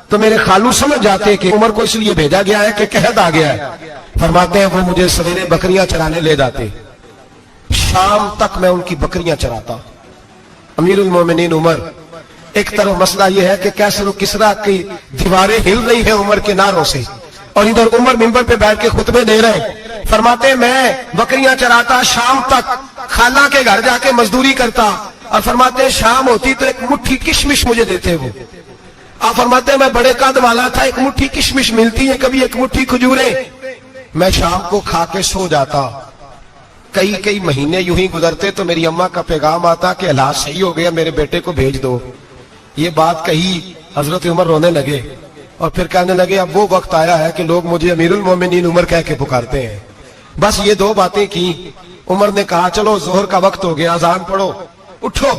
تو میرے خالو سمجھ جاتے کہ عمر کو اس لیے بھیجا گیا ہے کہ قحط آ گیا ہے. فرماتے ہیں وہ مجھے سویرے بکریاں چرانے لے جاتے، شام تک میں ان کی بکریاں چراتا. امیر المومنین عمر، ایک طرف مسئلہ یہ ہے کہ کیسر و کسرا کی دیواریں ہل رہی ہیں عمر کے نعروں سے، اور ادھر عمر منبر پہ بیٹھ کے خطبے دے رہے ہیں. فرماتے ہیں میں بکریاں چراتا، شام تک خالہ کے گھر جا کے مزدوری کرتا، اور فرماتے ہیں شام ہوتی تو ایک مٹھی کشمش مجھے دیتے وہ. آپ فرماتے ہیں میں بڑے قد والا تھا، ایک مٹھی کشمش ملتی ہے، کبھی ایک مٹھی کھجوریں، میں شام کو کھا کے سو جاتا. کئی مہینے یوں ہی گزرتے تو میری اماں کا پیغام آتا کہ علاج صحیح ہو گیا، میرے بیٹے کو بھیج دو. یہ بات کہی، حضرت عمر رونے لگے اور پھر کہنے لگے اب وہ وقت آیا ہے کہ لوگ مجھے امیر المومنین عمر کہہ کے پکارتے ہیں. بس یہ 2 باتیں کی. عمر نے کہا چلو ظہر کا وقت ہو گیا، اذان پڑھو، اٹھو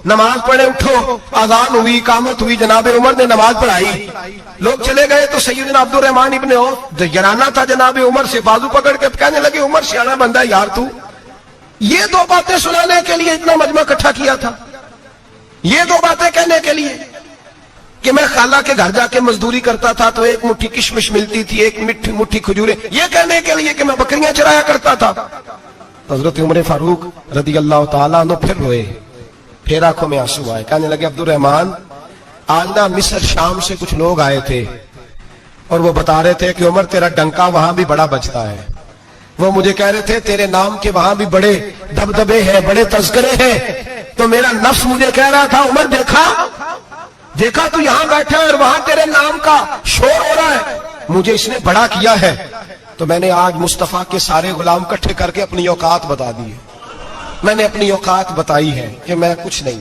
نماز پڑھے، اٹھو. اذان ہوئی، اقامت ہوئی، جناب عمر نے نماز پڑھائی، لوگ چلے گئے تو سیدنا عبد الرحمن ابن عوف یارانہ تھا جناب عمر سے، بازو پکڑ کے کہنے لگے عمر سیانا بندہ یار تو یہ 2 باتیں سنانے کے لیے اتنا مجمع اکٹھا کیا تھا، یہ 2 باتیں کہنے کے لیے کہ میں خالہ کے گھر جا کے مزدوری کرتا تھا تو ایک مٹھی کشمش ملتی تھی، ایک مٹھی کھجوریں، یہ کہنے کے لیے کہ میں بکریاں چرایا کرتا تھا. حضرت عمر فاروق رضی اللہ تعالیٰ عنہ پھر روئے، پھر آنکھوں میں آنسو آئے. کہنے لگے عبد الرحمن آج نا مصر شام سے کچھ لوگ آئے تھے اور وہ بتا رہے تھے کہ عمر تیرا ڈنکا وہاں بھی بڑا بجتا ہے. وہ مجھے کہہ رہے تھے تیرے نام کے وہاں بھی بڑے دبدبے ہیں، بڑے تذکرے ہیں. تو میرا نفس مجھے کہہ رہا تھا عمر دیکھا تو یہاں بیٹھا ہے اور وہاں تیرے نام کا شور ہو رہا ہے، مجھے اس نے بڑا کیا ہے. تو میں نے آج مصطفیٰ کے سارے غلام اکٹھے کر کے اپنی اوقات بتا دی ہے. میں نے اپنی اوقات بتائی ہے کہ میں کچھ نہیں،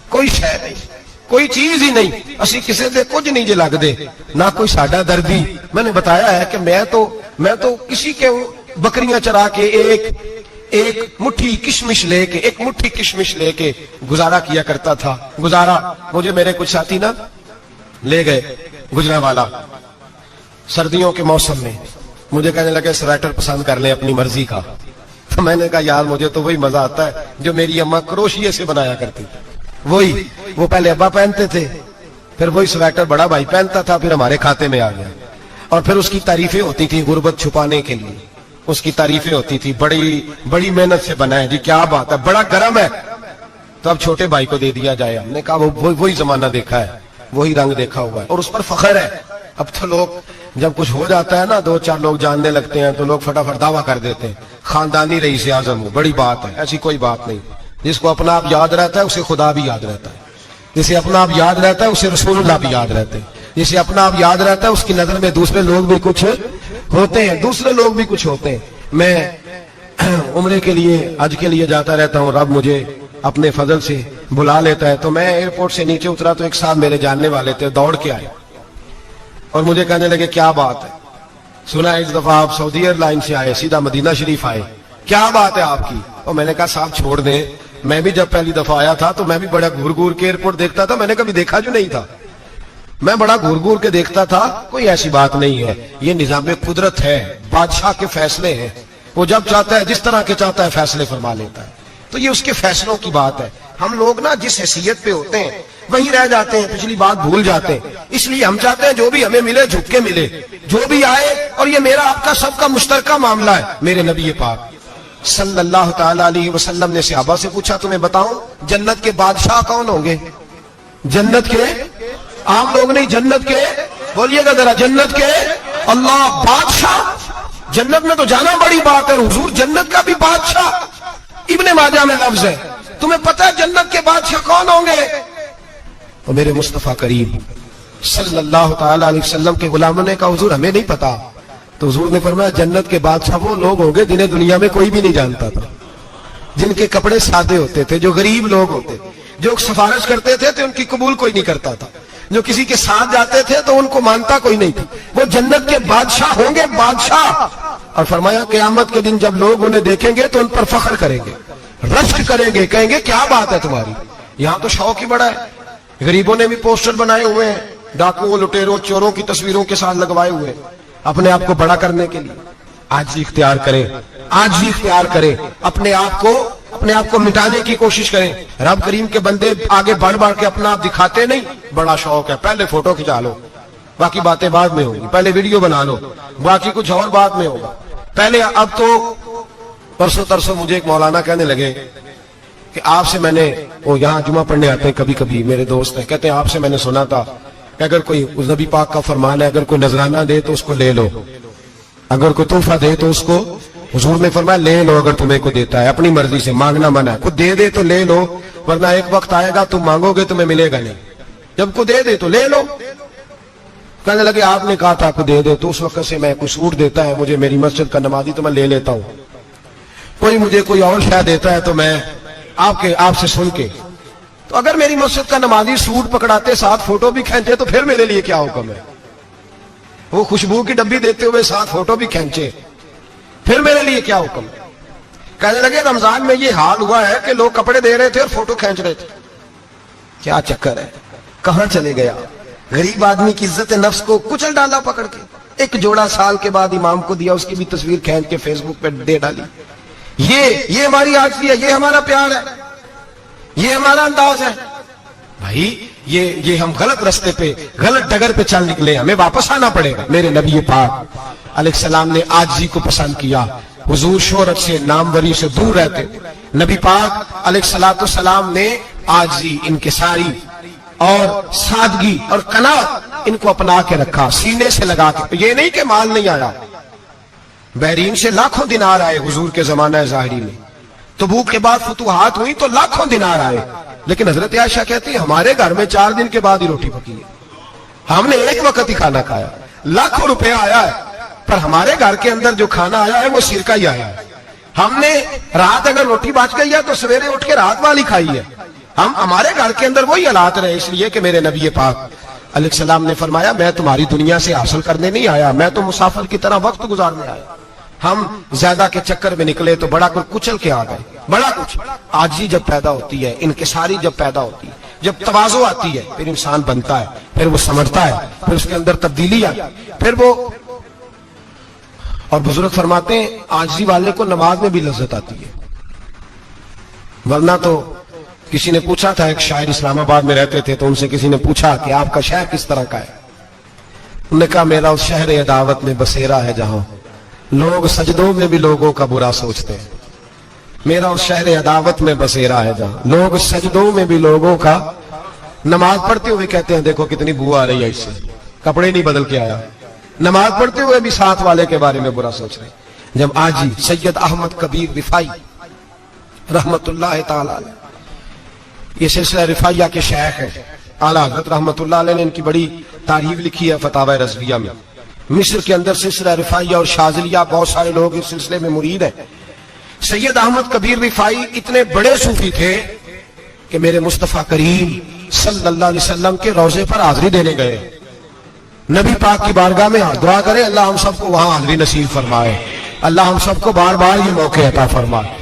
کوئی شے نہیں، کوئی چیز ہی نہیں، اسی کسی سے کچھ نہیں جے لگ دے، نہ کوئی ساڈا دردی. میں نے بتایا ہے کہ میں تو کسی کے بکریاں چرا کے ایک مٹھی کشمش لے کے گزارا کیا کرتا تھا. مجھے میرے کچھ ساتھی نا لے گئے گجرانوالا سردیوں کے موسم میں، مجھے کہنے لگے سویٹر پسند کر لیں اپنی مرضی کا. تو میں نے کہا یار مجھے تو وہی مزہ آتا ہے جو میری اماں کروشیے سے بنایا کرتی تھی، وہ پہلے ابا پہنتے تھے، پھر وہی سویٹر بڑا بھائی پہنتا تھا، پھر ہمارے کھاتے میں آ گیا. اور پھر اس کی تعریفیں ہوتی تھی غربت چھپانے کے لیے، اس کی تعریفیں ہوتی تھی بڑی محنت سے بنا ہے جی، کیا بات ہے، بڑا گرم ہے. تو اب چھوٹے بھائی کو دے دیا جائے. ہم نے کہا وہی زمانہ دیکھا ہے، وہی رنگ دیکھا ہوا ہے اور اس پر فخر ہے. اب تو لوگ جب کچھ ہو جاتا ہے نا، 2-4 لوگ جاننے لگتے ہیں تو لوگ فٹافٹ دعویٰ کر دیتے ہیں خاندانی رئیس اعظم ہوں، بڑی بات ہے، ایسی کوئی بات نہیں. جس کو اپنا آپ یاد رہتا ہے اسے خدا بھی یاد رہتا ہے، جسے اپنا آپ یاد رہتا ہے اسے رسول اللہ بھی یاد رہتے ہیں، جسے اپنا آپ یاد رہتا ہے اس کی نظر میں دوسرے لوگ بھی کچھ ہوتے ہیں، دوسرے لوگ بھی کچھ ہوتے ہیں. میں عمرے کے لیے، حج کے لیے جاتا رہتا ہوں، رب مجھے اپنے فضل سے بلا لیتا ہے. تو میں ایئرپورٹ سے نیچے اترا تو ایک صاحب میرے جاننے والے تھے، دوڑ کے آئے اور مجھے کہنے لگے کیا بات ہے، سنا اس دفعہ آپ سعودی ایئر لائن سے آئے، سیدھا مدینہ شریف آئے، کیا بات ہے آپ کی؟ اور میں نے کہا صاحب چھوڑ دیں، میں بھی جب پہلی دفعہ آیا تھا تو میں بھی بڑا گھور گھور کے ایئرپورٹ دیکھتا تھا، میں نے کبھی دیکھا جو نہیں تھا، میں بڑا گھور گھور کے دیکھتا تھا، کوئی ایسی بات نہیں ہے، یہ نظام قدرت ہے، بادشاہ کے فیصلے ہیں، وہ جب چاہتا ہے جس طرح کے چاہتا ہے فیصلے فرما لیتا ہے. تو یہ اس کے فیصلوں کی بات ہے. ہم لوگ نا جس حیثیت پہ ہوتے ہیں وہیں رہ جاتے ہیں، پچھلی بات بھول جاتے ہیں. اس لیے ہم چاہتے ہیں جو بھی ہمیں ملے جھک کے ملے، جو بھی آئے، اور یہ میرا آپ کا سب کا مشترکہ معاملہ ہے. میرے نبی پاک صلی اللہ تعالی علیہ وسلم نے صحابہ سے پوچھا تمہیں بتاؤں جنت کے بادشاہ کون ہوں گے؟ جنت کے عام لوگ نہیں، جنت کے، بولیے گا ذرا، جنت کے اللہ بادشاہ. جنت میں تو جانا بڑی بات ہے، حضور جنت کا بھی بادشاہ. ابن ماجہ میں لفظ ہے. تمہیں پتہ ہے جنت کے بادشاہ کون ہوں گے؟ تو میرے مصطفیٰ کریم صلی اللہ تعالی علیہ وسلم کے غلاموں نے کہا حضور ہمیں نہیں پتا. تو حضور نے فرمایا جنت کے بادشاہ وہ لوگ ہوں گے جنہیں دنیا میں کوئی بھی نہیں جانتا تھا، جن کے کپڑے سادے ہوتے تھے، جو غریب لوگ ہوتے، جو سفارش کرتے تھے تو ان کی قبول کوئی نہیں کرتا تھا، جو کسی کے ساتھ جاتے تھے تو ان کو مانتا کوئی نہیں تھا. وہ جنت کے بادشاہ ہوں گے، بادشاہ. اور فرمایا قیامت کے دن جب لوگ انہیں دیکھیں گے تو ان پر فخر کریں گے، رشک کریں گے، کہیں گے کیا بات ہے تمہاری. یہاں تو شوق ہی بڑا ہے، غریبوں نے بھی پوسٹر بنائے ہوئے ہیں، ڈاکوؤں، لٹیروں، چوروں کی تصویروں کے ساتھ لگوائے ہوئے، اپنے آپ کو بڑا کرنے کے لیے. آج اختیار کریں، آج اختیار کریں، اپنے آپ کو مٹانے کی کوشش کریں. رب کریم کے بندے آگے بڑھ بڑھ کے اپنا آپ دکھاتے نہیں. بڑا شوق ہے، پہلے فوٹو کھچا لو، باقی باتیں بعد میں ہوں گی، پہلے ویڈیو بنا لو، باقی کچھ اور بعد میں ہوگا. پہلے اب تو پرسوں ترسوں مجھے ایک مولانا کہنے لگے کہ آپ سے میں نے، وہ یہاں جمعہ پڑھنے آتے ہیں کبھی کبھی، میرے دوست ہیں، کہتے ہیں آپ سے میں نے سنا تھا کہ اگر کوئی نبی پاک کا فرمان ہے اگر کوئی نذرانہ دے تو اس کو لے لو، اگر کوئی تحفہ دے تو اس کو، حضور نے فرمایا لے لو اگر تمہیں کو دیتا ہے، اپنی مرضی سے، مانگنا منع ہے. کو دے دے تو لے لو، ورنہ ایک وقت آئے گا تم مانگو گے تمہیں ملے گا نہیں. جب کو دے دے تو لے لو. کہنے لگے آپ نے کہا تھا کو دے دے، تو اس وقت سے میں کوئی سوٹ دیتا ہے مجھے میری مسجد کا نمازی تو میں لے لیتا ہوں، کوئی مجھے کوئی اور شے دیتا ہے تو میں آپ سے سن کے. تو اگر میری مسجد کا نمازی سوٹ پکڑاتے ساتھ فوٹو بھی کھینچے تو پھر میرے لیے کیا حکم ہے؟ وہ خوشبو کی ڈبی دیتے ہوئے ساتھ فوٹو بھی کھینچے، پھر میرے لیے کیا حکم ہے؟ کہنے لگے رمضان میں یہ حال ہوا ہے کہ لوگ کپڑے دے رہے تھے اور فوٹو کھینچ رہے تھے. کیا چکر ہے، کہاں چلے گیا؟ غریب آدمی کی عزت نفس کو کچل ڈالا پکڑ کے. ایک جوڑا سال کے بعد امام کو دیا، اس کی بھی تصویر کھینچ کے فیس بک پہ دے ڈالی. یہ ہماری آجزی ہے، یہ ہمارا پیار ہے، یہ ہمارا انداز ہے. بھائی یہ ہم غلط رستے پہ، غلط ڈگر پہ چل نکلے، ہمیں واپس آنا پڑے گا. میرے نبی پاک علیہ السلام نے آجزی کو پسند کیا. حضور شہرت سے، ناموری سے دور رہتے. نبی پاک علیہ السلام نے آجزی، انکساری اور سادگی اور قناعت ان کو اپنا کے رکھا، سینے سے لگا کے. یہ نہیں کہ مال نہیں آیا، بحرین سے لاکھوں دینار آئے حضور کے زمانہ ظاہری میں. تبوک کے بعد فتوحات ہوئی تو لاکھوں دینار آئے، لیکن حضرت عائشہ کہتی ہے ہمارے گھر میں 4 دن کے بعد ہی روٹی پکی ہے، ہم نے ایک وقت ہی کھانا کھایا. لاکھوں روپے آیا ہے پر ہمارے گھر کے اندر جو کھانا آیا ہے وہ سرکہ ہی آیا ہے. ہم نے رات اگر روٹی بچ گئی ہے تو سویرے اٹھ کے رات والی کھائی ہے. ہمارے گھر کے اندر وہی حالات رہے، اس لیے کہ میرے نبی پاک علیہ السلام نے فرمایا میں تمہاری دنیا سے حاصل کرنے نہیں آیا، میں تو مسافر کی طرح وقت گزارنے آیا. ہم زیادہ کے چکر میں نکلے تو بڑا کچھ کچل کے آ گئے. بڑا کچھ عاجزی جب پیدا ہوتی ہے، انکساری جب پیدا ہوتی ہے، جب تواضع آتی ہے، پھر انسان بنتا ہے، پھر وہ سمجھتا ہے، پھر اس کے اندر تبدیلی آتی ہے، پھر وہ. اور بزرگ فرماتے ہیں عاجزی والے کو نماز میں بھی لذت آتی ہے. ورنہ تو کسی نے پوچھا تھا، ایک شاعر اسلام آباد میں رہتے تھے، تو ان سے کسی نے پوچھا کہ آپ کا شہر کس طرح کا ہے؟ انہوں نے کہا میرا اس شہر عداوت میں بسیرا ہے جہاں لوگ سجدوں میں بھی لوگوں کا برا سوچتے ہیں. میرا اس شہر عداوت میں بسیرا ہے جہاں لوگ سجدوں میں بھی لوگوں کا، نماز پڑھتے ہوئے کہتے ہیں دیکھو کتنی بو آ رہی ہے اس سے، کپڑے نہیں بدل کے آیا. نماز پڑھتے ہوئے بھی ساتھ والے کے بارے میں برا سوچ رہے ہیں. جب آجی سید احمد کبیر رفائی رحمت اللہ تعالی علیہ، یہ سلسلہ رفائیہ کے شیخ ہیں، اعلیٰ حضرت رحمت اللہ علیہ نے ان کی بڑی تعریف لکھی ہے فتاوی رضویہ میں۔ مصر کے اندر سلسلہ رفائیہ اور شاذلیہ بہت سارے لوگ اس سلسلے میں مرید ہیں۔ سید احمد کبیر رفائی اتنے بڑے صوفی تھے کہ میرے مصطفیٰ کریم صلی اللہ علیہ وسلم کے روضے پر حاضری دینے گئے، نبی پاک کی بارگاہ میں دعا کرے اللہ ہم سب کو وہاں حاضری نصیب فرمائے، اللہ ہم سب کو بار بار یہ موقع عطا فرمائے۔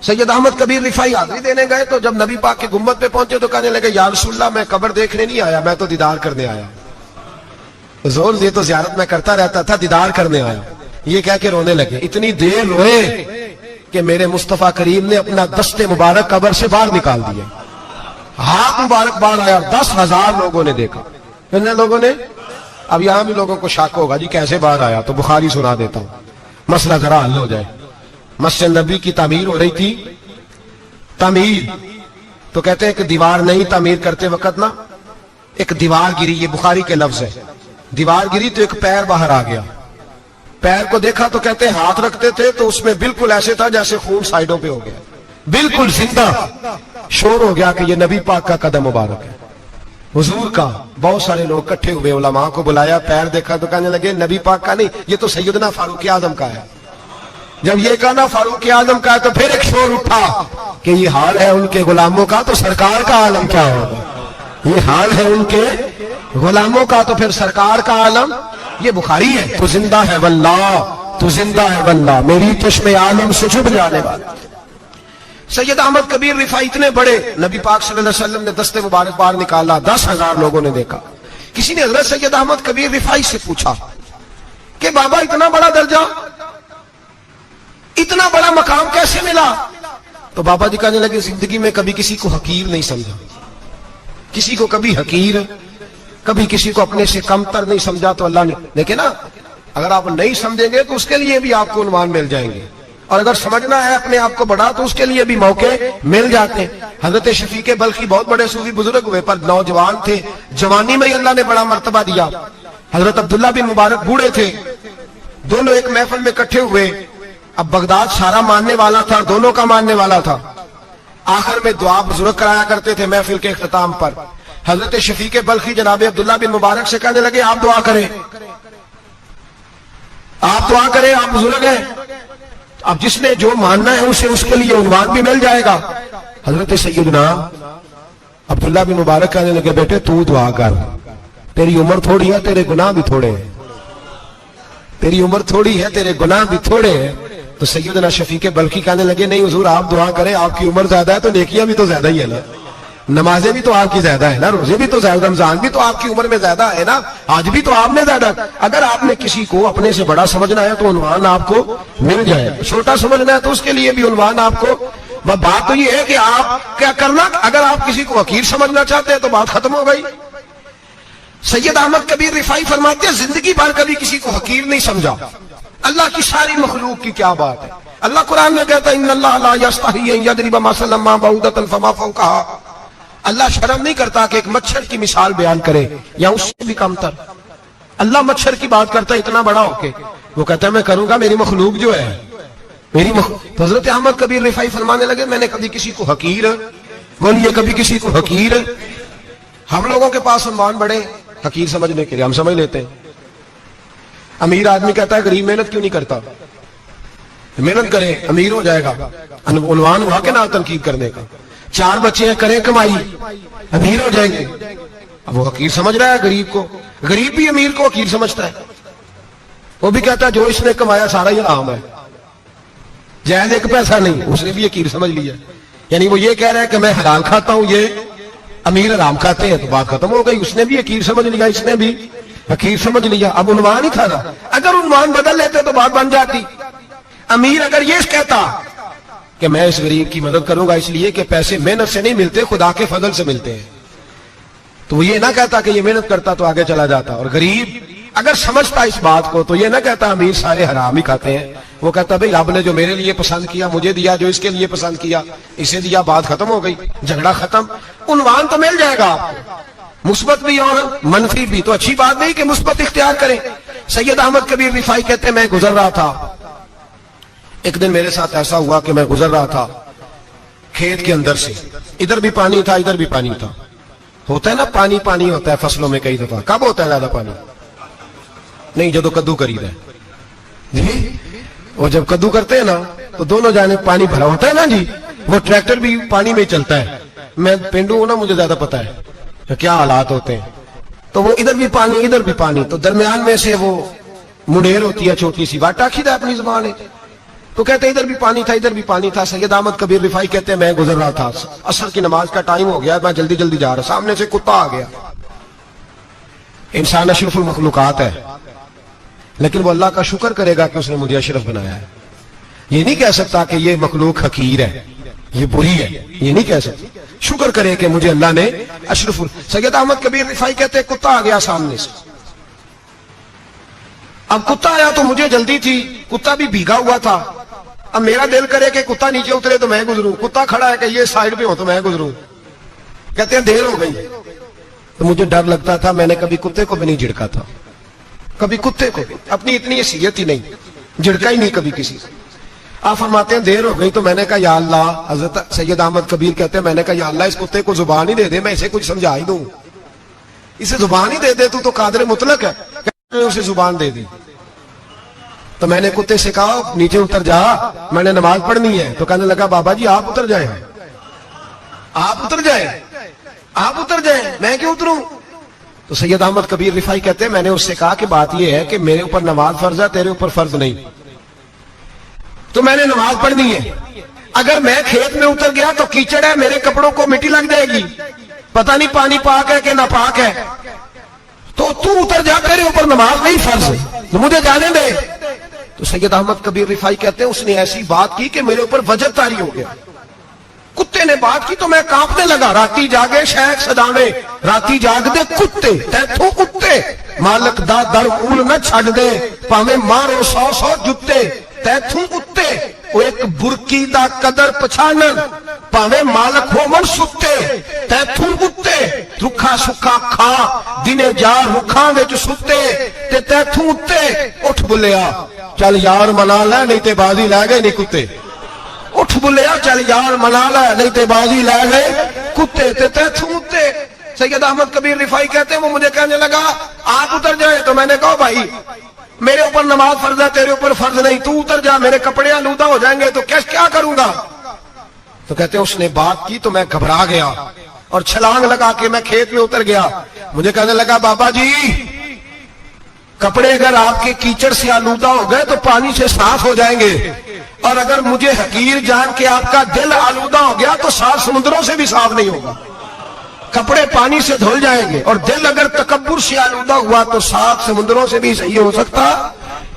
سید احمد کبیر رفائی حاضری دینے گئے تو جب نبی پاک کے گنبد پہ پہنچے تو کہنے لگے یا رسول اللہ میں قبر دیکھنے نہیں آیا، میں تو دیدار کرنے آیا۔ حضور یہ تو زیارت میں کرتا رہتا تھا، دیدار کرنے آیا، یہ کہہ کے رونے لگے۔ اتنی دیر روئے کہ میرے مصطفیٰ کریم نے اپنا دست مبارک قبر سے باہر نکال دیا، ہاتھ مبارک باہر آیا، 10,000 لوگوں نے دیکھا۔ کتنے لوگوں نے؟ اب یہاں بھی لوگوں کو شک ہوگا جی کیسے باہر آیا، تو بخاری سنا دیتا ہوں مسئلہ ذرا حل ہو جائے۔ مسجد نبی کی تعمیر ہو رہی تھی، تعمیر تو کہتے ہیں کہ دیوار نہیں، تعمیر کرتے وقت نا ایک دیوار گری، یہ بخاری کے لفظ ہے، دیوار گری تو ایک پیر باہر آ گیا، پیر کو دیکھا تو کہتے ہیں ہاتھ رکھتے تھے تو اس میں بالکل ایسے تھا جیسے خون سائیڈوں پہ ہو گیا، بالکل زندہ۔ شور ہو گیا کہ یہ نبی پاک کا قدم مبارک ہے، حضور کا۔ بہت سارے لوگ اکٹھے ہوئے، علماء کو بلایا، پیر دیکھا تو کہنے لگے نبی پاک کا نہیں، یہ تو سیدنا فاروق اعظم کا ہے۔ جب یہ کہنا فاروق اعظم کا ہے تو پھر ایک شور اٹھا کہ یہ حال ہے ان کے غلاموں کا تو سرکار کا عالم کیا ہوگا، یہ حال ہے ان کے غلاموں کا تو پھر سرکار کا عالم۔ یہ بخاری ہے، تو زندہ ہے واللہ، تو زندہ ہے واللہ، میری چشم عالم سے چھپ جانے والا۔ سید احمد کبیر رفائی اتنے بڑے، نبی پاک صلی اللہ علیہ وسلم نے دست مبارک باہر نکالا، 10,000 لوگوں نے دیکھا۔ کسی نے حضرت سید احمد کبیر رفائی سے پوچھا کہ بابا اتنا بڑا درجہ، اتنا بڑا مقام کیسے ملا؟ تو بابا جی کہنے لگے زندگی میں کبھی کسی کو حقیر نہیں سمجھا، کسی کو کبھی حقیر، کبھی کسی کو اپنے سے کم تر نہیں سمجھا۔ تو اللہ نے دیکھیں نا، اگر آپ نہیں سمجھیں گے تو اس کے لیے بھی آپ کو عنوان مل جائیں گے، اور اگر سمجھنا ہے اپنے آپ کو بڑا تو اس کے لیے بھی موقع مل جاتے ہیں۔ حضرت شفیق بلخی بہت بڑے صوفی بزرگ ہوئے پر نوجوان تھے، جوانی میں ہی اللہ نے بڑا مرتبہ دیا۔ حضرت عبداللہ بن مبارک بوڑھے تھے، دونوں ایک محفل میں اکٹھے ہوئے۔ اب بغداد سارا ماننے والا تھا، دونوں کا ماننے والا تھا۔ آخر میں دعا بزرگ کرایا کرتے تھے محفل کے اختتام پر۔ حضرت شفیق بلخی جناب عبداللہ بن مبارک سے کہنے لگے آپ دعا کریں، آپ دعا کریں، آپ بزرگ ہیں، اب جس نے جو ماننا ہے اسے اس کے لیے عنوان بھی مل جائے گا۔ حضرت سیدنا عبداللہ بن مبارک کہنے لگے بیٹے تو دعا کر، تیری عمر تھوڑی ہے، تیرے گناہ بھی تھوڑے ہیں، تیری عمر تھوڑی ہے، تیرے گناہ بھی تھوڑے ہیں۔ تو سیدنا شفیق بلخی کہنے لگے نہیں حضور آپ دعا کریں، آپ کی عمر زیادہ ہے تو نیکیاں بھی تو زیادہ ہی ہے نا، نمازیں بھی تو آپ کی زیادہ ہے نا، روزے بھی تو زیادہ، رمضان بھی تو آپ کی عمر میں زیادہ ہے نا، آج بھی تو آپ نے زیادہ۔ اگر آپ نے کسی کو اپنے سے بڑا سمجھنا ہے تو عنوان آپ کو مل جائے، چھوٹا سمجھنا ہے تو اس کے لیے بھی عنوان آپ کو۔ بات تو یہ ہے کہ آپ کیا کرنا، اگر آپ کسی کو حقیر سمجھنا چاہتے ہیں تو بات ختم ہو گئی۔ سید احمد کبیر رفائی فرماتے ہیں زندگی بھر کبھی کسی کو حقیر نہیں سمجھا۔ اللہ کی ساری مخلوق کی کیا بات ہے، اللہ قرآن میں کہتا ہے ان اللہ لا یستحی ان یضرب مثلا ما بعوضۃ فما فوقها، اللہ شرم نہیں کرتا کہ ایک مچھر کی مثال بیان کرے یا اس سے بھی کم تر۔ اللہ مچھر کی بات کرتا ہے اتنا بڑا ہو کے، وہ کہتا ہے میں کروں گا، میری مخلوق جو ہے میری تو حضرت احمد کبیر رفائی فرمانے لگے میں نے کبھی کسی کو حقیر، بولیے کبھی کسی کو حقیر۔ ہم لوگوں کے پاس عنوان بڑے حقیر سمجھنے کے لیے، ہم سمجھ لیتے ہیں۔ امیر آدمی کہتا ہے غریب محنت کیوں نہیں کرتا، محنت کرے امیر ہو جائے گا، عنوان ہوا کہ نہ تنقید کرنے کا۔ 4 بچے ہیں کریں کمائی امیر ہو جائیں گے، اب وہ حقیر سمجھ رہا ہے غریب کو، غریب بھی امیر کو حقیر سمجھتا ہے، وہ بھی کہتا ہے جو اس نے کمایا سارا ہی حرام ہے، جائز ایک پیسہ نہیں، اس نے بھی حقیر سمجھ لیا، یعنی وہ یہ کہہ رہا ہے کہ میں حلال کھاتا ہوں، یہ امیر حرام کھاتے ہیں، تو بات ختم ہو گئی، اس نے بھی حقیر سمجھ لیا، اس نے بھی حقیر سمجھ لیا۔ اب عنوان ہی تھا نا، اگر عنوان بدل لیتے تو بات بن جاتی۔ امیر اگر یہ کہتا کہ میں اس غریب کی مدد کروں گا اس لیے کہ پیسے محنت سے نہیں ملتے، خدا کے فضل سے ملتے ہیں، تو وہ یہ نہ کہتا کہ یہ محنت کرتا تو آگے چلا جاتا۔ اور غریب اگر سمجھتا اس بات کو تو یہ نہ کہتا امیر سارے حرام ہی کھاتے ہیں، وہ کہتا بھئی رب نے جو میرے لیے پسند کیا مجھے دیا، جو اس کے لیے پسند کیا اسے دیا، بات ختم ہو گئی، جھگڑا ختم۔ عنوان تو مل جائے گا آپ کو، مثبت بھی اور منفی بھی، تو اچھی بات نہیں کہ مثبت اختیار کریں۔ سید احمد کبیر رفائی کہتے ہیں میں گزر رہا تھا ایک دن میرے ساتھ ایسا ہوا کہ میں گزر رہا تھا کھیت کے اندر سے, ادھر بھی پانی تھا ادھر بھی پانی تھا. ہوتا ہے نا پانی پانی ہوتا ہے فصلوں میں کئی دفعہ. کب ہوتا ہے زیادہ پانی؟ نہیں جب کدو کری ہے جی, اور جب کدو کرتے ہیں نا تو دونوں جانب پانی بھرا ہوتا ہے نا جی. وہ ٹریکٹر بھی پانی میں چلتا ہے. میں پینڈو ہوں نا, مجھے زیادہ پتا ہے کیا حالات ہوتے ہیں. تو وہ ادھر بھی پانی ادھر بھی پانی, تو درمیان میں سے وہ مڈیر ہوتی ہے چھوٹی سی, واٹا کھیدا اپنی زبان ہے. تو کہتے ہیں ادھر بھی پانی تھا ادھر بھی پانی تھا. سید احمد کبیر رفاعی کہتے ہیں میں گزر رہا تھا, عصر کی نماز کا ٹائم ہو گیا, میں جلدی جلدی جا رہا, سامنے سے کتا آ گیا. انسان اشرف المخلوقات ہے, لیکن وہ اللہ کا شکر کرے گا کہ اس نے مجھے اشرف بنایا ہے. یہ نہیں کہہ سکتا کہ یہ مخلوق حقیر ہے, یہ بری ہے, یہ نہیں کہہ سکتا. شکر کرے کہ مجھے اللہ نے اشرف. سید احمد کبیر رفاعی کہتے ہیں کتا آ گیا سامنے سے. اب کتا آیا تو مجھے جلدی تھی, کتا بھی بھیگا ہوا تھا. اب میرا دل کرے کہ کتا نیچے اترے تو میں گزروں, کتا کھڑا ہے کہ یہ سائیڈ پہ ہو تو میں گزروں. کہتے ہیں دیر ہو گئی. تو مجھے ڈر لگتا تھا, میں نے کبھی کتے کو بھی نہیں جھڑکا تھا, کبھی کتے کو بھی, اپنی اتنی حیثیت ہی نہیں, جھڑکا ہی نہیں کبھی کسی سے. آپ فرماتے ہیں دیر ہو گئی تو میں نے کہا یا اللہ, حضرت سید احمد کبیر کہتے ہیں میں نے کہا یا اللہ اس کتے کو زبان ہی دے دے, میں اسے کچھ سمجھا ہی دوں, اسے زبان ہی دے دے, تو قادر مطلق ہے, اسے زبان دے دی. تو میں نے کتے سے کہا نیچے اتر جا, میں نے نماز پڑھنی ہے. تو کہنے لگا بابا جی آپ اتر جائیں, آپ اتر جائیں, آپ اتر جائیں, میں کیوں اتروں؟ تو سید احمد کبیر رفاعی کہتے ہیں میں نے اس سے کہا کہ بات یہ ہے کہ میرے اوپر نماز فرض ہے, تیرے اوپر فرض نہیں, تو میں نے نماز پڑھنی ہے. اگر میں کھیت میں اتر گیا تو کیچڑ ہے, میرے کپڑوں کو مٹی لگ جائے گی, پتہ نہیں پانی پاک ہے کہ ناپاک ہے, تو تو اتر جا, تیرے اوپر نماز نہیں فرض ہے, تو مجھے جانے دے. تو سید احمد کبیر رفاعی کہتے ہیں اس نے ایسی بات کی کہ میرے اوپر وجب طاری ہو گیا. کتے نے بات کی تو میں کانپنے لگا. راتی جاگے شیخ سداوے, راتی جاگ دے کتے, تیتھوں کتے مالک دا در اول نہ چھڑ دے, پاویں مارو 100 جتے, تیتھوں کتے وہ ایک برکی دا قدر پچھانن, پاویں مالک ہو من ستے, تیتھوں کتے رکھا سکھا کھا, دنے جا رکھاں وچ ستے, تے تیتھوں کتے اٹھ بلیا چل یار منا لے نہیں تے بازی لے گئے نہیں کتے, اٹھ بلیا چل یار منا لے نہیں تے بازی لے گئے کتے, تے تیتھوں کتے. سید احمد کبیر رفاعی کہتے ہیں وہ مجھے کہنے لگا آپ اتر جائیں. تو میں نے کہا بھائی میرے اوپر نماز فرض ہے, تیرے اوپر فرض نہیں, تو اتر جا, میرے کپڑے آلودہ ہو جائیں گے تو کیا کروں گا؟ تو کہتے ہیں اس نے بات کی تو میں گھبرا گیا اور چھلانگ لگا کے میں کھیت میں اتر گیا. مجھے کہنے لگا بابا جی کپڑے اگر آپ کے کیچڑ سے آلودہ ہو گئے تو پانی سے صاف ہو جائیں گے, اور اگر مجھے حقیر جان کے آپ کا دل آلودہ ہو گیا تو 7 سمندروں سے بھی صاف نہیں ہوگا. کپڑے پانی سے دھل جائیں گے, اور دل اگر تکبر سے آلودہ ہوا تو 7 سمندروں سے بھی صحیح ہو سکتا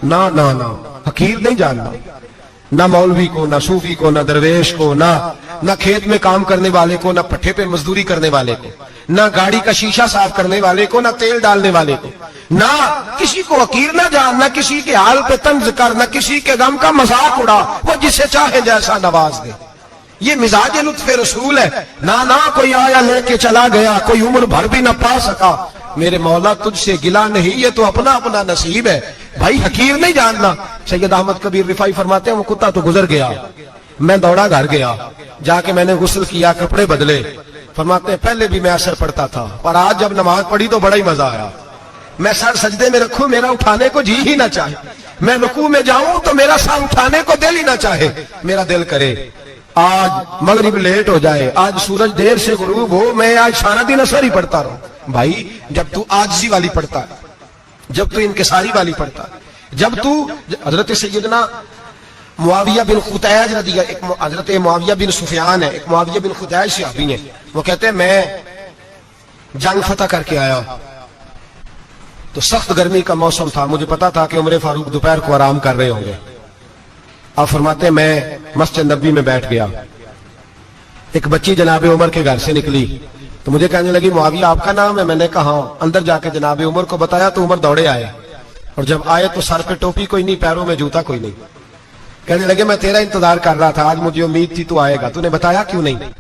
نہ. نہ نہ حقیر نہیں جاننا, نہ مولوی کو, نہ صوفی کو, نہ درویش کو, نہ کھیت میں کام کرنے والے کو, نہ پٹھے پہ مزدوری کرنے والے کو, نہ گاڑی کا شیشہ صاف کرنے والے کو, نہ تیل ڈالنے والے کو, نہ کسی کو حقیر نہ جان, نہ کسی کے حال پہ طنز کر, نہ کسی کے غم کا مذاق اڑا, وہ جسے چاہے جیسا نواز دے. یہ مزاج لطف رسول ہے. نہ کوئی آیا لے کے چلا گیا, کوئی عمر بھر بھی نہ پا سکا, میرے مولا تجھ سے گلا نہیں, یہ تو اپنا اپنا نصیب ہے. بھائی حقیر نہیں جاننا. سید احمد کبیر رفاعی فرماتے ہیں وہ کتا تو گزر گیا, میں دوڑا گھر گیا, جا کے میں نے غسل کیا, کپڑے بدلے. فرماتے ہیں پہلے بھی میں اثر پڑھتا تھا, پر آج جب نماز پڑھی تو بڑا ہی مزہ آیا. میں سر سجدے میں رکھوں میرا اٹھانے کو جی ہی نہ چاہے, میں رکوع میں جاؤں تو میرا سر اٹھانے کو دل ہی نہ چاہے. میرا دل کرے آج مغرب لیٹ ہو جائے, آج سورج دیر سے غروب ہو, میں آج سارا دن اثر ہی پڑھتا رہوں. بھائی جب تو عاجزی والی پڑھتا ہے, جب تو انکساری والی پڑھتا ہے, جب تو حضرت سیدنا معاویہ بن خطیج رضی اللہ, حضرت معاویہ بن سفیان ہے, ایک معاویہ بن خطیج صحابی ہیں, وہ کہتے ہیں میں جنگ فتح کر کے آیا تو سخت گرمی کا موسم تھا, مجھے پتا تھا کہ عمر فاروق دوپہر کو آرام کر رہے ہوں گے. آپ فرماتے ہیں میں مسجد نبوی میں بیٹھ گیا, ایک بچی جناب عمر کے گھر سے نکلی تو مجھے کہنے لگی معاویہ آپ کا نام ہے؟ میں نے کہا ہاں. اندر جا کے جناب عمر کو بتایا تو عمر دوڑے آئے, اور جب آئے تو سر پہ ٹوپی کوئی نہیں, پیروں میں جوتا کوئی نہیں. کہنے لگے میں تیرا انتظار کر رہا تھا, آج مجھے امید تھی تو آئے گا, تو نے بتایا کیوں نہیں؟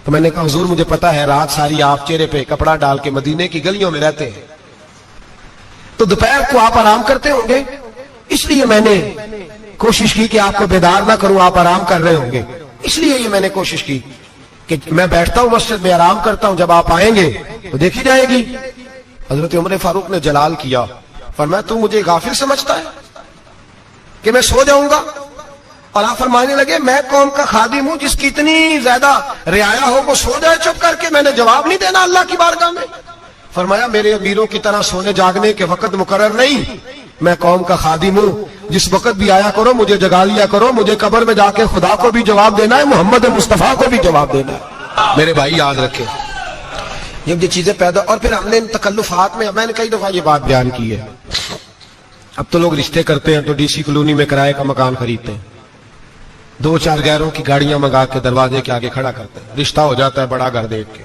تو میں نے کہا حضور مجھے پتا ہے رات ساری آپ چہرے پہ کپڑا ڈال کے مدینے کی گلیوں میں رہتے ہیں, تو دوپہر کو آپ آرام کرتے ہوں گے, اس لیے میں نے کوشش کی کہ آپ کو بیدار نہ کروں, آپ آرام کر رہے ہوں گے, اس لیے یہ میں نے کوشش کی کہ میں بیٹھتا ہوں مسجد میں, آرام کرتا ہوں, جب آپ آئیں گے تو دیکھی جائے گی. حضرت عمر فاروق نے جلال کیا, فرمایا تو مجھے غافل سمجھتا ہے کہ میں سو جاؤں گا؟ اور آپ فرمانے لگے میں قوم کا خادم ہوں جس کی اتنی زیادہ رعایا ہو وہ سو جائے چپ کر کے, میں نے جواب نہیں دینا اللہ کی بارگاہ میں. فرمایا میرے امیروں کی طرح سونے جاگنے کے وقت مقرر نہیں, میں قوم کا خادم ہوں, جس وقت بھی آیا کرو مجھے جگا لیا کرو, مجھے قبر میں جا کے خدا کو بھی جواب دینا ہے, محمد مصطفیٰ کو بھی جواب دینا ہے. میرے بھائی یاد رکھیں جب یہ چیزیں پیدا, اور پھر ہم نے ان تکلفات میں نے کئی دفعہ یہ بات بیان کی ہے, اب تو لوگ رشتے کرتے ہیں تو ڈی سی کالونی میں کرائے کا مکان خریدتے ہیں, 2-4 غیروں کی گاڑیاں منگا کے دروازے کے آگے کھڑا کرتے ہیں, رشتہ ہو جاتا ہے بڑا گھر دیکھ کے,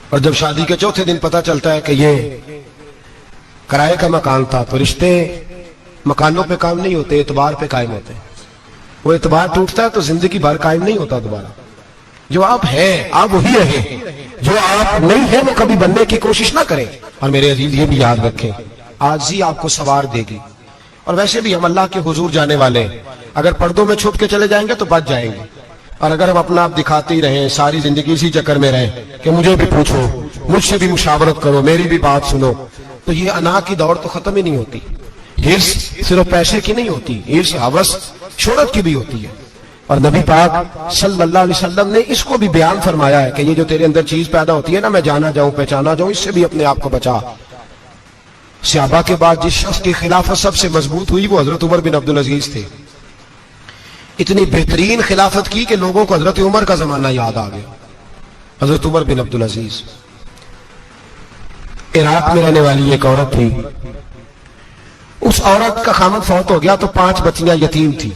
اور جب شادی کے چوتھے دن پتہ چلتا ہے کہ یہ کرائے کا مکان تھا, تو رشتے مکانوں پہ کام نہیں ہوتے, اعتبار پہ قائم ہوتے ہیں. وہ اعتبار ٹوٹتا ہے تو زندگی بھر قائم نہیں ہوتا دوبارہ. جو آپ ہیں آپ وہی رہیں, جو آپ نہیں ہیں وہ کبھی بننے کی کوشش نہ کریں. اور میرے عزیز یہ بھی یاد رکھیں عاجزی آپ کو سوار دے گی, اور ویسے بھی ہم اللہ کے حضور جانے والے ہیں, اگر پردوں میں چھپ کے چلے جائیں گے تو بچ جائیں گے, اور اگر ہم اپنا آپ دکھاتے ہی رہیں ساری زندگی اسی چکر میں رہیں کہ مجھے بھی پوچھو, مجھ سے بھی مشاورت کرو, میری بھی بات سنو, تو یہ انا کی دوڑ تو ختم ہی نہیں ہوتی. ہرس صرف پیسے کی نہیں ہوتی, ہرس ہوس شہرت کی بھی ہوتی ہے. اور نبی پاک صلی اللہ علیہ وسلم نے اس کو بھی بیان فرمایا ہے کہ یہ جو تیرے اندر چیز پیدا ہوتی ہے نا, میں جانا جاؤں پہچانا جاؤں, اس سے بھی اپنے آپ کو بچا. صحابہ کے بعد جس شخص کی خلافت سب سے مضبوط ہوئی وہ حضرت عمر بن عبدالعزیز تھے. اتنی بہترین خلافت کی کہ لوگوں کو حضرت عمر کا زمانہ یاد آ گیا. حضرت عمر بن عبدالعزیز عراق میں رہنے والی ایک عورت تھی, اس عورت کا خامد فوت ہو گیا تو 5 بچیاں یتیم تھی.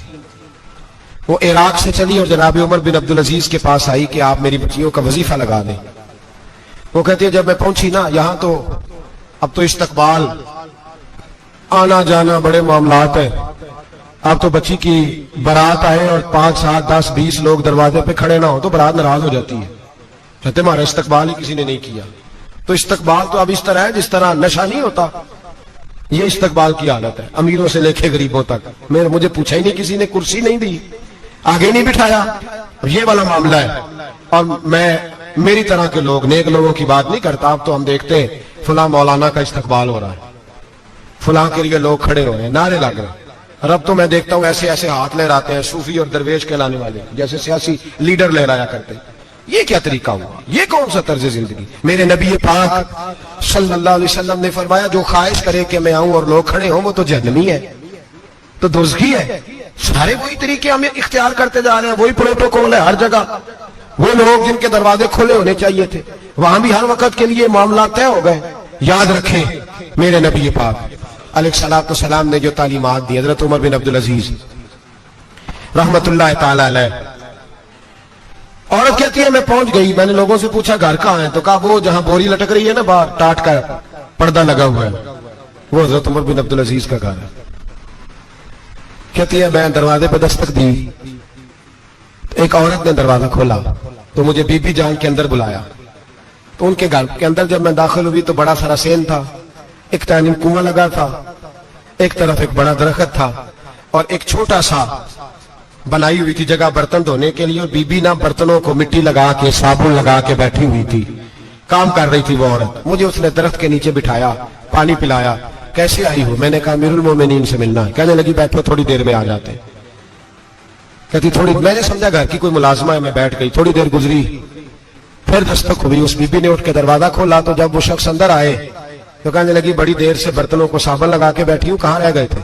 وہ عراق سے چلی اور جناب عمر بن عبدالعزیز کے پاس آئی کہ آپ میری بچیوں کا وظیفہ لگا دیں. وہ کہتی ہے جب میں پہنچی نا یہاں تو اب تو استقبال آنا جانا بڑے معاملات ہیں, اب تو بچی کی برات آئے اور 5, 7, 10, 20 لوگ دروازے پہ کھڑے نہ ہو تو برات ناراض ہو جاتی ہے, کہتے ہمارا استقبال ہی کسی نے نہیں کیا. تو استقبال تو اب اس طرح ہے جس طرح نشہ نہیں ہوتا, یہ استقبال کی حالت ہے, امیروں سے لے کے غریبوں تک. مجھے پوچھا ہی نہیں کسی نے, کرسی نہیں دی, آگے نہیں بٹھایا, یہ والا معاملہ ہے. اور میں میری طرح کے لوگ نیک لوگوں کی بات نہیں کرتا. اب تو ہم دیکھتے ہیں فلاں مولانا کا استقبال ہو رہا ہے, فلاں کے لیے لوگ کھڑے ہو رہے ہیں, نعرے لگ رہے ہیں. اور اب تو میں دیکھتا ہوں ایسے ایسے ہاتھ لہراتے ہیں صوفی اور درویش کہلانے والے, جیسے سیاسی لیڈر لہرایا کرتے ہیں. یہ کیا طریقہ ہوا, یہ کون سا طرز زندگی؟ میرے نبی پاک صلی اللہ علیہ وسلم نے فرمایا جو خواہش کرے کہ میں آؤں اور لوگ کھڑے ہوں وہ تو جہنمی ہے, تو دوزخی ہے. سارے وہی طریقے ہم اختیار کرتے جا رہے ہیں, وہی پروٹوکول ہے ہر جگہ. وہ لوگ جن کے دروازے کھلے ہونے چاہیے تھے وہاں بھی ہر وقت کے لیے معاملات طے ہو گئے. یاد رکھیں میرے نبی پاک علیہ الصلوۃ والسلام نے جو تعلیمات دی, حضرت عمر بن عبدالعزیز رحمت اللہ تعالی علیہ, عورت کہتی ہے میں پہنچ گئی, میں نے لوگوں سے پوچھا گھر کہاں ہے, تو کہا وہ جہاں بوری لٹک رہی ہے نا باہر ٹاٹ کا پردہ لگا ہوا ہے وہ حضرت عمر بن عبدالعزیز کا گھر ہے. کہتی ہے میں دروازے پہ دستک دی, ایک عورت نے دروازہ کھولا تو مجھے بی بی جان کے اندر بلایا. تو ان کے گھر کے اندر جب میں داخل ہوئی تو بڑا سارا سین تھا, ایک ٹائم کنواں لگا تھا, ایک طرف ایک بڑا درخت تھا, اور ایک چھوٹا سا بنائی ہوئی تھی جگہ برتن دھونے کے لیے, اور بی بی نا برتنوں کو مٹی لگا کے صابن لگا کے بیٹھی ہوئی تھی, کام کر رہی تھی وہ عورت. مجھے اس نے درخت کے نیچے بٹھایا, پانی پلایا. کیسے آئی ہو؟ میں نے کہا امیر المومنین سے ملنا ہے. کہنے لگی بیٹھو تھوڑی دیر میں آ جاتے. کہتی تھوڑی, میں نے سمجھا گھر کی کوئی ملازمہ ہے, میں بیٹھ گئی. تھوڑی دیر گزری پھر دستک ہوئی, اس بی بی نے اٹھ کے دروازہ کھولا تو جب وہ شخص اندر آئے تو کہنے لگی بڑی دیر سے برتنوں کو صابن لگا کے بیٹھی ہوں, کہاں رہ گئے تھے؟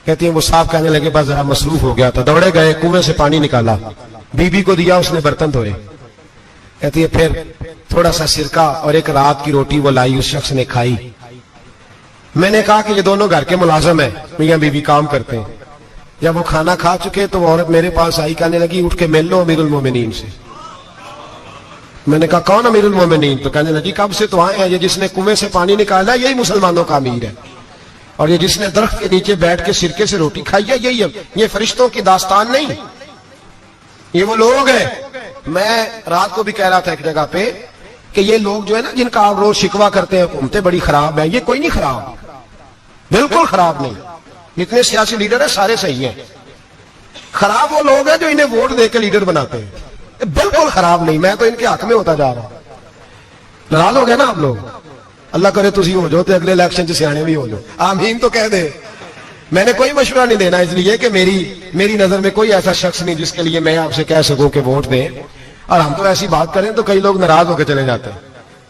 کہتی ہیں وہ صاحب کہنے لگے بس ذرا مصروف ہو گیا, تو دوڑے گئے کنویں سے پانی نکالا, بی بی کو دیا, اس نے برتن دھوئے. کہتی ہے پھر تھوڑا سا سرکہ اور ایک رات کی روٹی وہ لائی, اس شخص نے کھائی. میں نے کہا کہ یہ دونوں گھر کے ملازم ہیں, میاں بی بی کام کرتے ہیں. جب وہ کھانا کھا چکے تو وہ عورت میرے پاس آئی, کہنے لگی اٹھ کے مل لو امیر المومنین سے. میں نے کہا کون امیر المومنین؟ تو کہنے لگی کب سے تو آئے ہیں, یہ جس نے کنویں سے پانی نکالا یہی مسلمانوں کا امیر ہے, اور یہ جس نے درخت کے نیچے بیٹھ کے سرکے سے روٹی کھائی ہے یہی ہے. یہ فرشتوں کی داستان نہیں, یہ وہ لوگ ہیں. میں رات کو بھی کہہ رہا تھا ایک جگہ پہ کہ یہ لوگ جو ہے نا جن کا آپ روز شکوہ کرتے ہیں حکومتیں بڑی خراب ہیں, یہ کوئی نہیں خراب, بالکل خراب نہیں. جتنے سیاسی لیڈر ہیں سارے صحیح ہیں. خراب وہ لوگ ہیں جو انہیں ووٹ دے کے لیڈر بناتے ہیں. بالکل خراب نہیں, میں تو ان کے حق میں ہوتا جا رہا ہوں. ناراض ہو گئے نا آپ لوگ؟ اللہ کرے تسی ہو جاؤ تو اگلے الیکشن سے سیانے بھی ہو جاؤ. آمین تو کہہ دے. میں نے کوئی مشورہ نہیں دینا, اس لیے کہ میری نظر میں کوئی ایسا شخص نہیں جس کے لیے میں آپ سے کہہ سکوں کہ ووٹ دیں. اور ہم تو ایسی بات کریں تو کئی لوگ ناراض ہو کے چلے جاتے ہیں,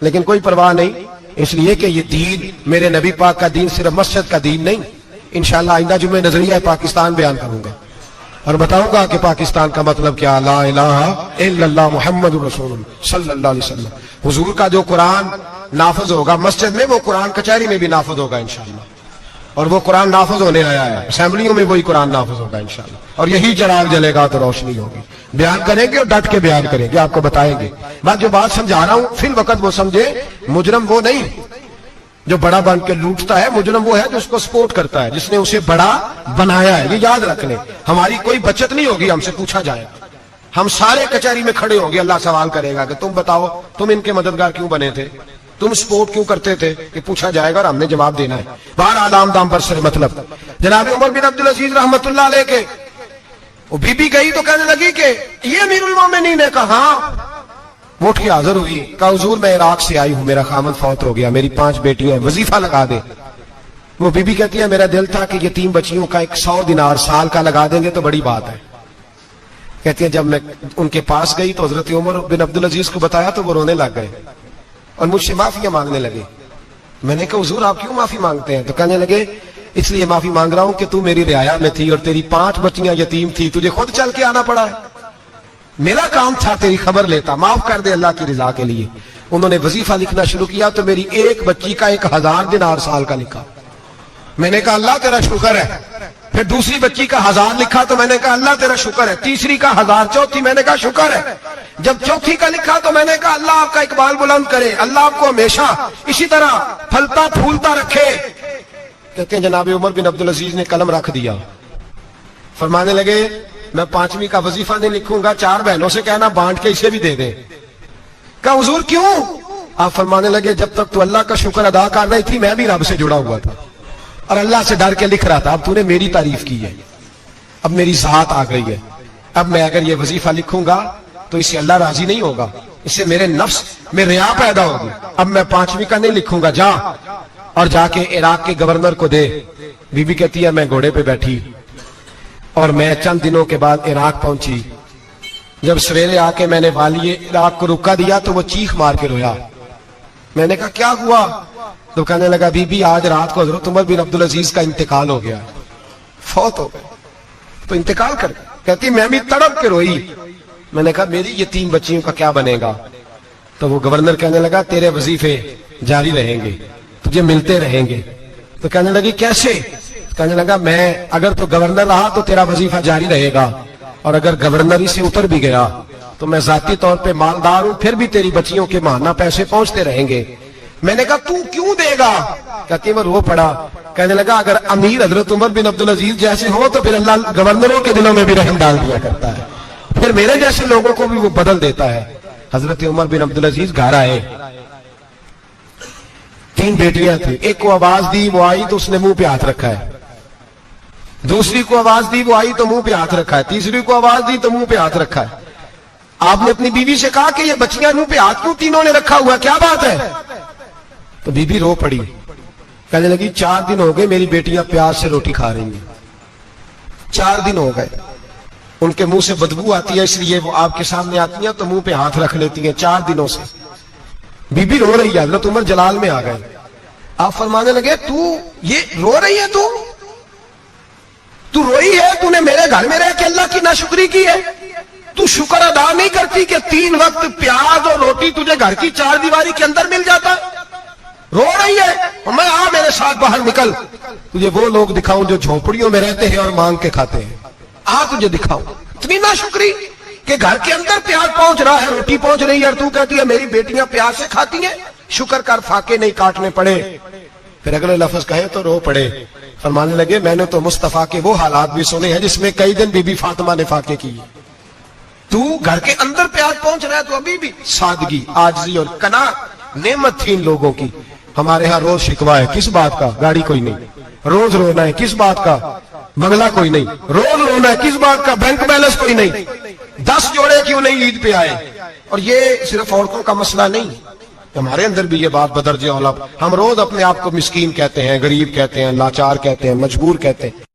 لیکن کوئی پرواہ نہیں, اس لیے کہ یہ دین میرے نبی پاک کا دین صرف مسجد کا دین نہیں. انشاءاللہ آئندہ جمعے نظریہ پاکستان بیان کروں گا اور بتاؤں گا کہ پاکستان کا مطلب کیا, لا الہ الا اللہ محمد رسول اللہ صلی اللہ علیہ وسلم. حضور کا جو قرآن نافذ ہوگا مسجد میں, وہ قرآن کچہری میں بھی نافذ ہوگا انشاءاللہ. اور وہ قرآن نافذ ہونے آیا ہے, اسمبلیوں میں وہی قرآن نافذ ہوگا انشاءاللہ. اور یہی چراغ جلے گا تو روشنی ہوگی. بیان کریں گے اور ڈٹ کے بیان کریں گے, آپ کو بتائیں گے. بات جو بات سمجھا رہا ہوں فی الوقت وہ سمجھے, مجرم وہ نہیں جو بڑا بن کے لوٹتا ہے, مجرم وہ ہے جو اس کو سپورٹ کرتا ہے, جس نے اسے بڑا بنایا ہے. یہ یاد رکھ لیں, ہماری کوئی بچت نہیں ہوگی, ہم سے پوچھا جائے. ہم سارے کچہری میں کھڑے ہوں گے, اللہ سوال کرے گا کہ تم بتاؤ تم ان کے مددگار کیوں بنے تھے, تم سپورٹ کیوں کرتے تھے, کہ پوچھا جائے گا اور ہم نے جواب دینا ہے. بہرحال عام دام پر سر مطلب, جناب عمر بن عبدالعزیز رحمت اللہ علیہ کے وہ بی بی گئی تو کہنے لگی کہ یہ امیر المومنین نے کہا, وہ اٹھ کے حاضر ہوئی, کہا حضور میں عراق سے آئی ہوں, میرا خامد فوت ہو گیا, میری 5 بیٹیاں ہیں, وظیفہ لگا دے. وہ بی بی کہتی ہے میرا دل تھا کہ یہ 3 بچیوں کا 100 دینار سال کا لگا دیں گے تو بڑی بات ہے. کہتی ہے جب میں ان کے پاس گئی تو حضرت عمر بن عبدالعزیز کو بتایا تو وہ رونے لگ گئے اور مجھ سے معافیاں مانگنے لگے. میں نے کہا حضور آپ کیوں معافی مانگتے ہیں؟ تو کہنے لگے اس لیے معافی مانگ رہا ہوں کہ تو میری رعایا میں تھی اور تیری 5 بچیاں یتیم تھی, تجھے خود چل کے آنا پڑا ہے. میرا کام تھا تیری خبر لیتا, معاف کر دے اللہ کی رضا کے لیے. انہوں نے وظیفہ لکھنا شروع کیا تو میری ایک بچی کا 1000 دینار سال کا لکھا. میں نے کہا اللہ تیرا شکر ہے. پھر دوسری بچی کا 1000 لکھا تو میں نے کہا اللہ تیرا شکر ہے. تیسری کا 1000, چوتھی میں نے کہا شکر ہے. جب چوتھی کا لکھا تو میں نے کہا اللہ آپ کا اقبال بلند کرے, اللہ آپ کو ہمیشہ اسی طرح پھلتا پھولتا رکھے. کہتے ہیں جناب عمر بن عبدالعزیز نے قلم رکھ دیا, فرمانے لگے میں 5ویں کا وظیفہ نہیں لکھوں گا, 4 بہنوں سے کہنا بانٹ کے اسے بھی دے دیں. کہا حضور کیوں؟ آپ فرمانے لگے جب تک تو اللہ کا شکر ادا کر رہی تھی میں بھی رب سے جڑا ہوا تھا اور اللہ سے ڈر کے لکھ رہا تھا. اب تو نے میری تعریف کی ہے, اب میری ذات آ گئی ہے, اب میں اگر یہ وظیفہ لکھوں گا تو اس سے اللہ راضی نہیں ہوگا, اس سے میرے نفس میں ریا پیدا ہوگی. اب میں 5ویں کا نہیں لکھوں گا, جا اور جا کے عراق کے گورنر کو دے. بی بی کہتی ہے میں گھوڑے پہ بیٹھی اور میں چند دنوں کے بعد عراق پہنچی. جب سویرے آ کے میں نے والی عراق کو رکا دیا تو وہ چیخ مار کے رویا. میں نے کہا کیا ہوا؟ تو کہنے لگا بی بی آج رات کو حضرت عمر بن عبدالعزیز کا انتقال ہو گیا, فوت ہو گئے. تو انتقال کر گئے. کہتی میں بھی تڑپ کے روئی. میں نے کہا میری یہ 3 بچیوں کا کیا بنے گا؟ تو وہ گورنر کہنے لگا تیرے وظیفے جاری رہیں گے, تجھے ملتے رہیں گے. تو کہنے لگی کیسے؟ کہنے لگا میں اگر تو گورنر رہا تو تیرا وظیفہ جاری رہے گا, اور اگر گورنری سے اتر بھی گیا تو میں ذاتی طور پہ مالدار ہوں, پھر بھی تیری بچیوں کے ماہانہ پیسے پہنچتے رہیں گے. میں نے کہا تو کیوں دے گا؟ کہتی وہ رو پڑا. کہنے لگا اگر امیر حضرت عمر بن عبدالعزیز جیسے ہو تو پھر اللہ گورنروں کے دلوں میں بھی رحم ڈال دیا کرتا ہے, پھر میرے جیسے لوگوں کو بھی وہ بدل دیتا ہے. حضرت عمر بن عبدالعزیز گھر آئے, 3 بیٹیاں تھیں. ایک کو آواز دی وہ آئی تو اس نے منہ پہ ہاتھ رکھا ہے, دوسری کو آواز دی وہ آئی تو منہ پہ ہاتھ رکھا ہے, تیسری کو آواز دی تو منہ پہ ہاتھ رکھا ہے. آپ نے اپنی بیوی سے کہا کہ یہ بچیاں منہ پہ ہاتھ کیوں تینوں نے رکھا ہوا, کیا بات ہے؟ تو بی بی رو پڑی, کہنے لگی 4 دن ہو گئے میری بیٹیاں پیاز سے روٹی کھا رہی ہیں, 4 دن ہو گئے. ان کے منہ سے بدبو آتی ہے اس لیے وہ آپ کے سامنے آتی ہیں تو منہ پہ ہاتھ رکھ لیتی ہیں 4 دنوں سے. بی بی رو رہی ہے. حضرت عمر جلال میں آ گئے. آپ فرمانے لگے تو یہ رو رہی ہے, تو روئی ہے, تو نے میرے گھر میں رہ کے اللہ کی ناشکری کی ہے, تو شکر ادا نہیں کرتی کہ 3 وقت پیاز اور روٹی تجھے گھر کی 4 دیواری کے اندر مل جاتا. رو رہی ہے, میں آ میرے ساتھ باہر نکل, تجھے وہ لوگ دکھاؤں جو جھونپڑیوں میں رہتے ہیں اور مانگ کے کھاتے ہیں, آ تجھے دکھاؤں. اتنی ناشکری کہ گھر کے اندر پیاز پہنچ رہا ہے, روٹی پہنچ رہی ہے, اور تو کہتی ہے میری بیٹیاں پیاز سے کھاتی ہیں, شکر کر فاقے نہیں کاٹنے پڑے. پھر اگلے لفظ کہے تو رو پڑے. فرمانے لگے میں نے تو مصطفیٰ کے وہ حالات بھی سنے ہیں جس میں کئی دن بی بی فاطمہ نے فاقے کی. تو گھر کے اندر پیاز پہنچ رہا ہے تو ابھی بھی سادگی, عاجزی اور قناعت نعمت تھی ان لوگوں کی. ہمارے ہاں روز شکوا ہے, کس بات کا؟ گاڑی کوئی نہیں, روز رونا ہے کس بات کا؟ بنگلہ کوئی نہیں. روز رونا ہے کس بات کا؟ بینک بیلنس کوئی نہیں. 10 جوڑے کیوں نہیں عید پہ آئے؟ اور یہ صرف عورتوں کا مسئلہ نہیں، ہمارے اندر بھی یہ بات بدرجہ اولا. ہم روز اپنے آپ کو مسکین کہتے ہیں، غریب کہتے ہیں، لاچار کہتے ہیں، مجبور کہتے ہیں.